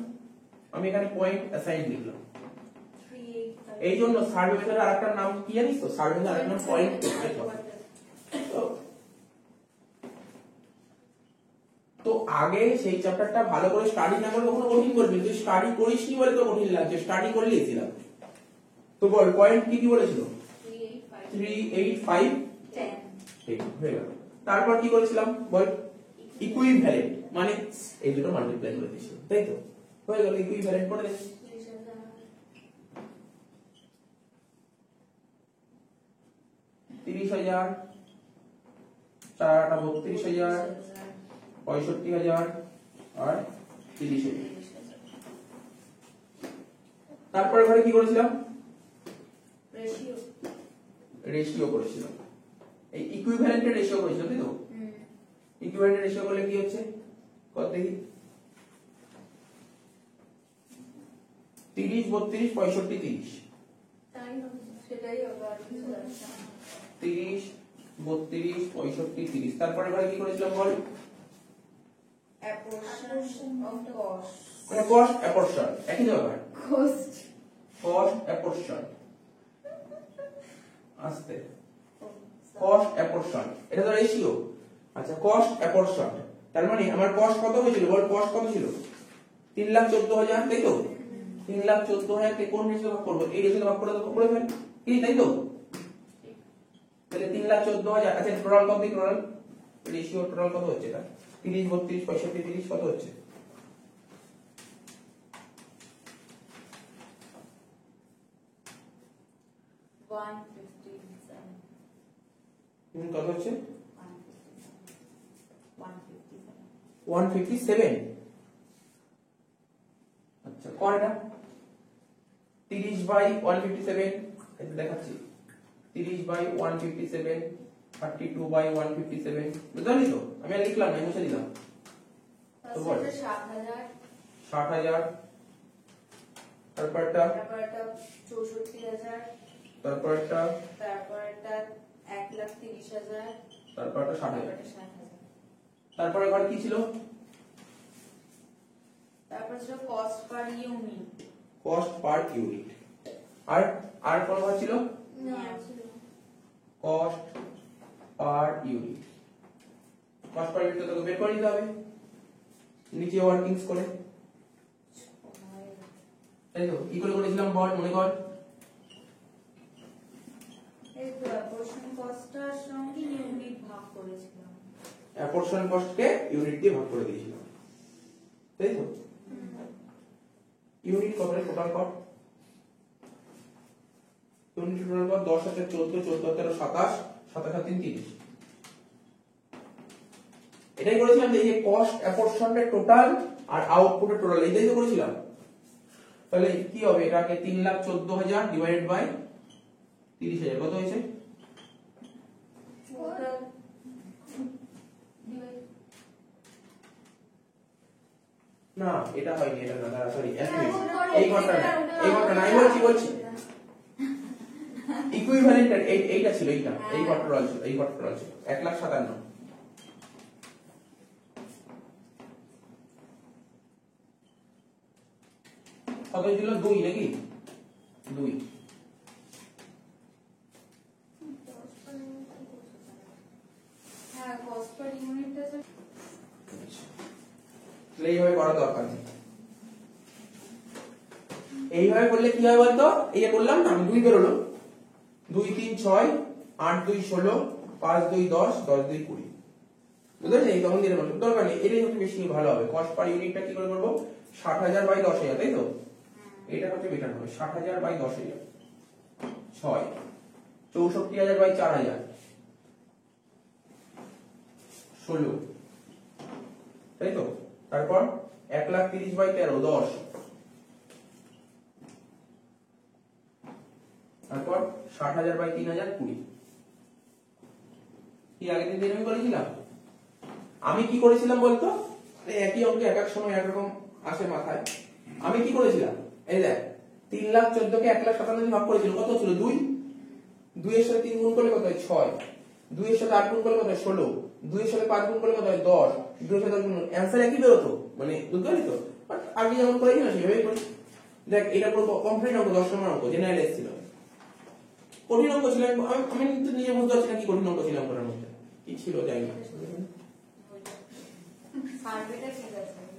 আমি এখানে পয়েন্ট অ্যাসাইন লিখলাম। এই জন্য সার্ভে মেথডের আরেকটা নাম কি জানিস তো? সার্ভে মেথডের আরেকটা নাম পয়েন্ট মেথড। তো আগে সেই চ্যাপ্টারটা ভালো করে স্টাডি না করলে কখনো কঠিন করবি, তুই স্টাডি করিসনি বলে তো কঠিন লাগছে, স্টাডি করলে ইজি লাগবে। তো বল পয়েন্ট কি কি বলেছিল? 3, 8, 5, 10 এই হয়ে গেল। তারপর কি করেছিলাম বল? ইকুইভ্যালেন্ট, মানে এই দুটো মাল্টিপ্লাই করে দিয়েছি, তাই তো? হয়ে গেল, ইকুইভ্যালেন্ট করে দিয়েছি। 30,000, 4 8 32,000, 65,000 আর 30,000। তারপরে ঘরে কি করেছিলাম? রেশিও করেছিলাম। এই ইকুইভ্যালেন্টের রেশিও করেছিলাম, তাই তো? ইকুইভ্যালেন্টের রেশিও করলে কি হচ্ছে কত দেখি? 30 32 65 30। তাই হবে, সেটাই হবে আর কিছু লাগছে না। 30 32 65 30। তারপরে ঘরে কি করেছিলাম বল? apportion of cost মানে কস্ট অ্যাপরশন, একই ব্যাপার। cost কস্ট অ্যাপরশন, আস্তে, কস্ট অ্যাপরশন, এটা তো রেশিও। আচ্ছা কস্ট অ্যাপরশন, তার মানে আমার কস্ট কত হয়েছিল বল? কস্ট কত ছিল? 3,14,000, তাই তো? 3,14,000 কে কোন রেশিও ভাগ করব? এই রেশিও ভাগ করে দেবো, করে ফেল কি, তাই তো? তাহলে 3,14,000। আচ্ছা টোটাল কত? টোটাল রেশিও টোটাল কত হচ্ছে? এটা 30 32 65 30 কত হচ্ছে? 157 কত হচ্ছে? 157 157। আচ্ছা কয়টা? 30 বাই 157, এটা দেখাচ্ছি। 30 বাই 157, 32 বাই 157, বুঝলি তো? আমি আর লিখলাম না, মুছে দিলাম। তো বল 7,000 60,000, তারপরটা 64,000 তারপরটা তারপরটা 1,30,000 তারপরটা 60,000। 60,000 তারপরে ঘর কি ছিল? তারপর ছিল cost per unit cost per unit. আর কোন ঘর ছিল? না ছিল না। Cost per unit. Cost per unit তো বের করে নিতে হবে নিচে ওয়ার্কিংস করে, তাই তো? কি করে করেছিলাম বল, মনে কর? এই প্রপোর্শন কস্টটার সঙ্গে ইউনিট ভাগ করেছিলাম। অ্যাপরশন কস্টকে ইউনিট দিয়ে ভাগ করে দিয়েছিলাম, তাই তো? ইউনিট কত? টোটাল কত? ইউনিট টোটাল কত? 10 আছে 14, 14 13 27, 27 3 30। এটাই করেছিলাম যে এই যে কস্ট অ্যাপরশনের টোটাল আর আউটপুটের টোটাল, এইটাই তো করেছিলাম। তাহলে কি হবে? এটাকে 3,14,000 ডিভাইডেড বাই 30,000 কত হয়েছে? Total divide. না এটা হয়নি, এটা না, সরি হ্যাঁ, এই ঘরটা না, এই ঘরটা না, আমি বলছি ইকুইভ্যালেন্ট এইটা ছিল, এই ঘরটা রয়েছে, এই ঘরটা রয়েছে 1,57,000। কত ছিল? 2 নাকি? 2। হ্যাঁ কস্ট পার ইউনিটটা তাহলে এইভাবে করার দরকার নেই। এইভাবে করলে কি হয় বলতো, এই যে করলাম না আমি 2 বেরোলো, 2 3 6 8 2 16 5 2 10 10 2 20 বুঝতে পারছি? তখন দিয়ে দেবো দরকার নেই, এটাই হচ্ছে বেশি ভালো হবে। কস্ট পার ইউনিটটা কি করে করবো, 60,000 বাই 10,000, তাই তো? এটা হচ্ছে বেটার হবে, 60,000 বাই 10,000 6, 64,000 বাই 4,000 16, তাই তো? তারপর 1,30,000 বাই 13 10, তারপর 60,000 বাই 3,000 20। কি আগের দিন আমি করেছিলাম? আমি কি করেছিলাম বলতো, এই একই অঙ্ক এক এক সময় একরকম আসে মাথায়। আমি কি করেছিলাম, এই দেখ 3,14,000 কে 1,57,000 ভাগ করেছিল, কত ছিল 2, 2 এর সাথে 3 গুণ করলে কত হয় 6, 2 এর সাথে 8 গুণ করলে কত হয় 16, 2 এর সাথে 5 গুণ করলে কত হয় 10, 2 এর সাথে 10 গুণ, অ্যানসার একই বেরোতো, মানে বুঝতে পারলি তো? বাট আগে যেমন করেছি না সেভাবেই করি। দেখ এটা পুরো কমপ্লিট অঙ্ক, 10 নম্বর অঙ্ক, জেনারেল ছিল। কঠিন অঙ্ক ছিল, আমি কিন্তু নিজে বুঝতে পারছি না কি কঠিন অঙ্ক ছিল অঙ্কের মধ্যে, কি ছিল জানি না। সার্ভেটা ঠিক আছে।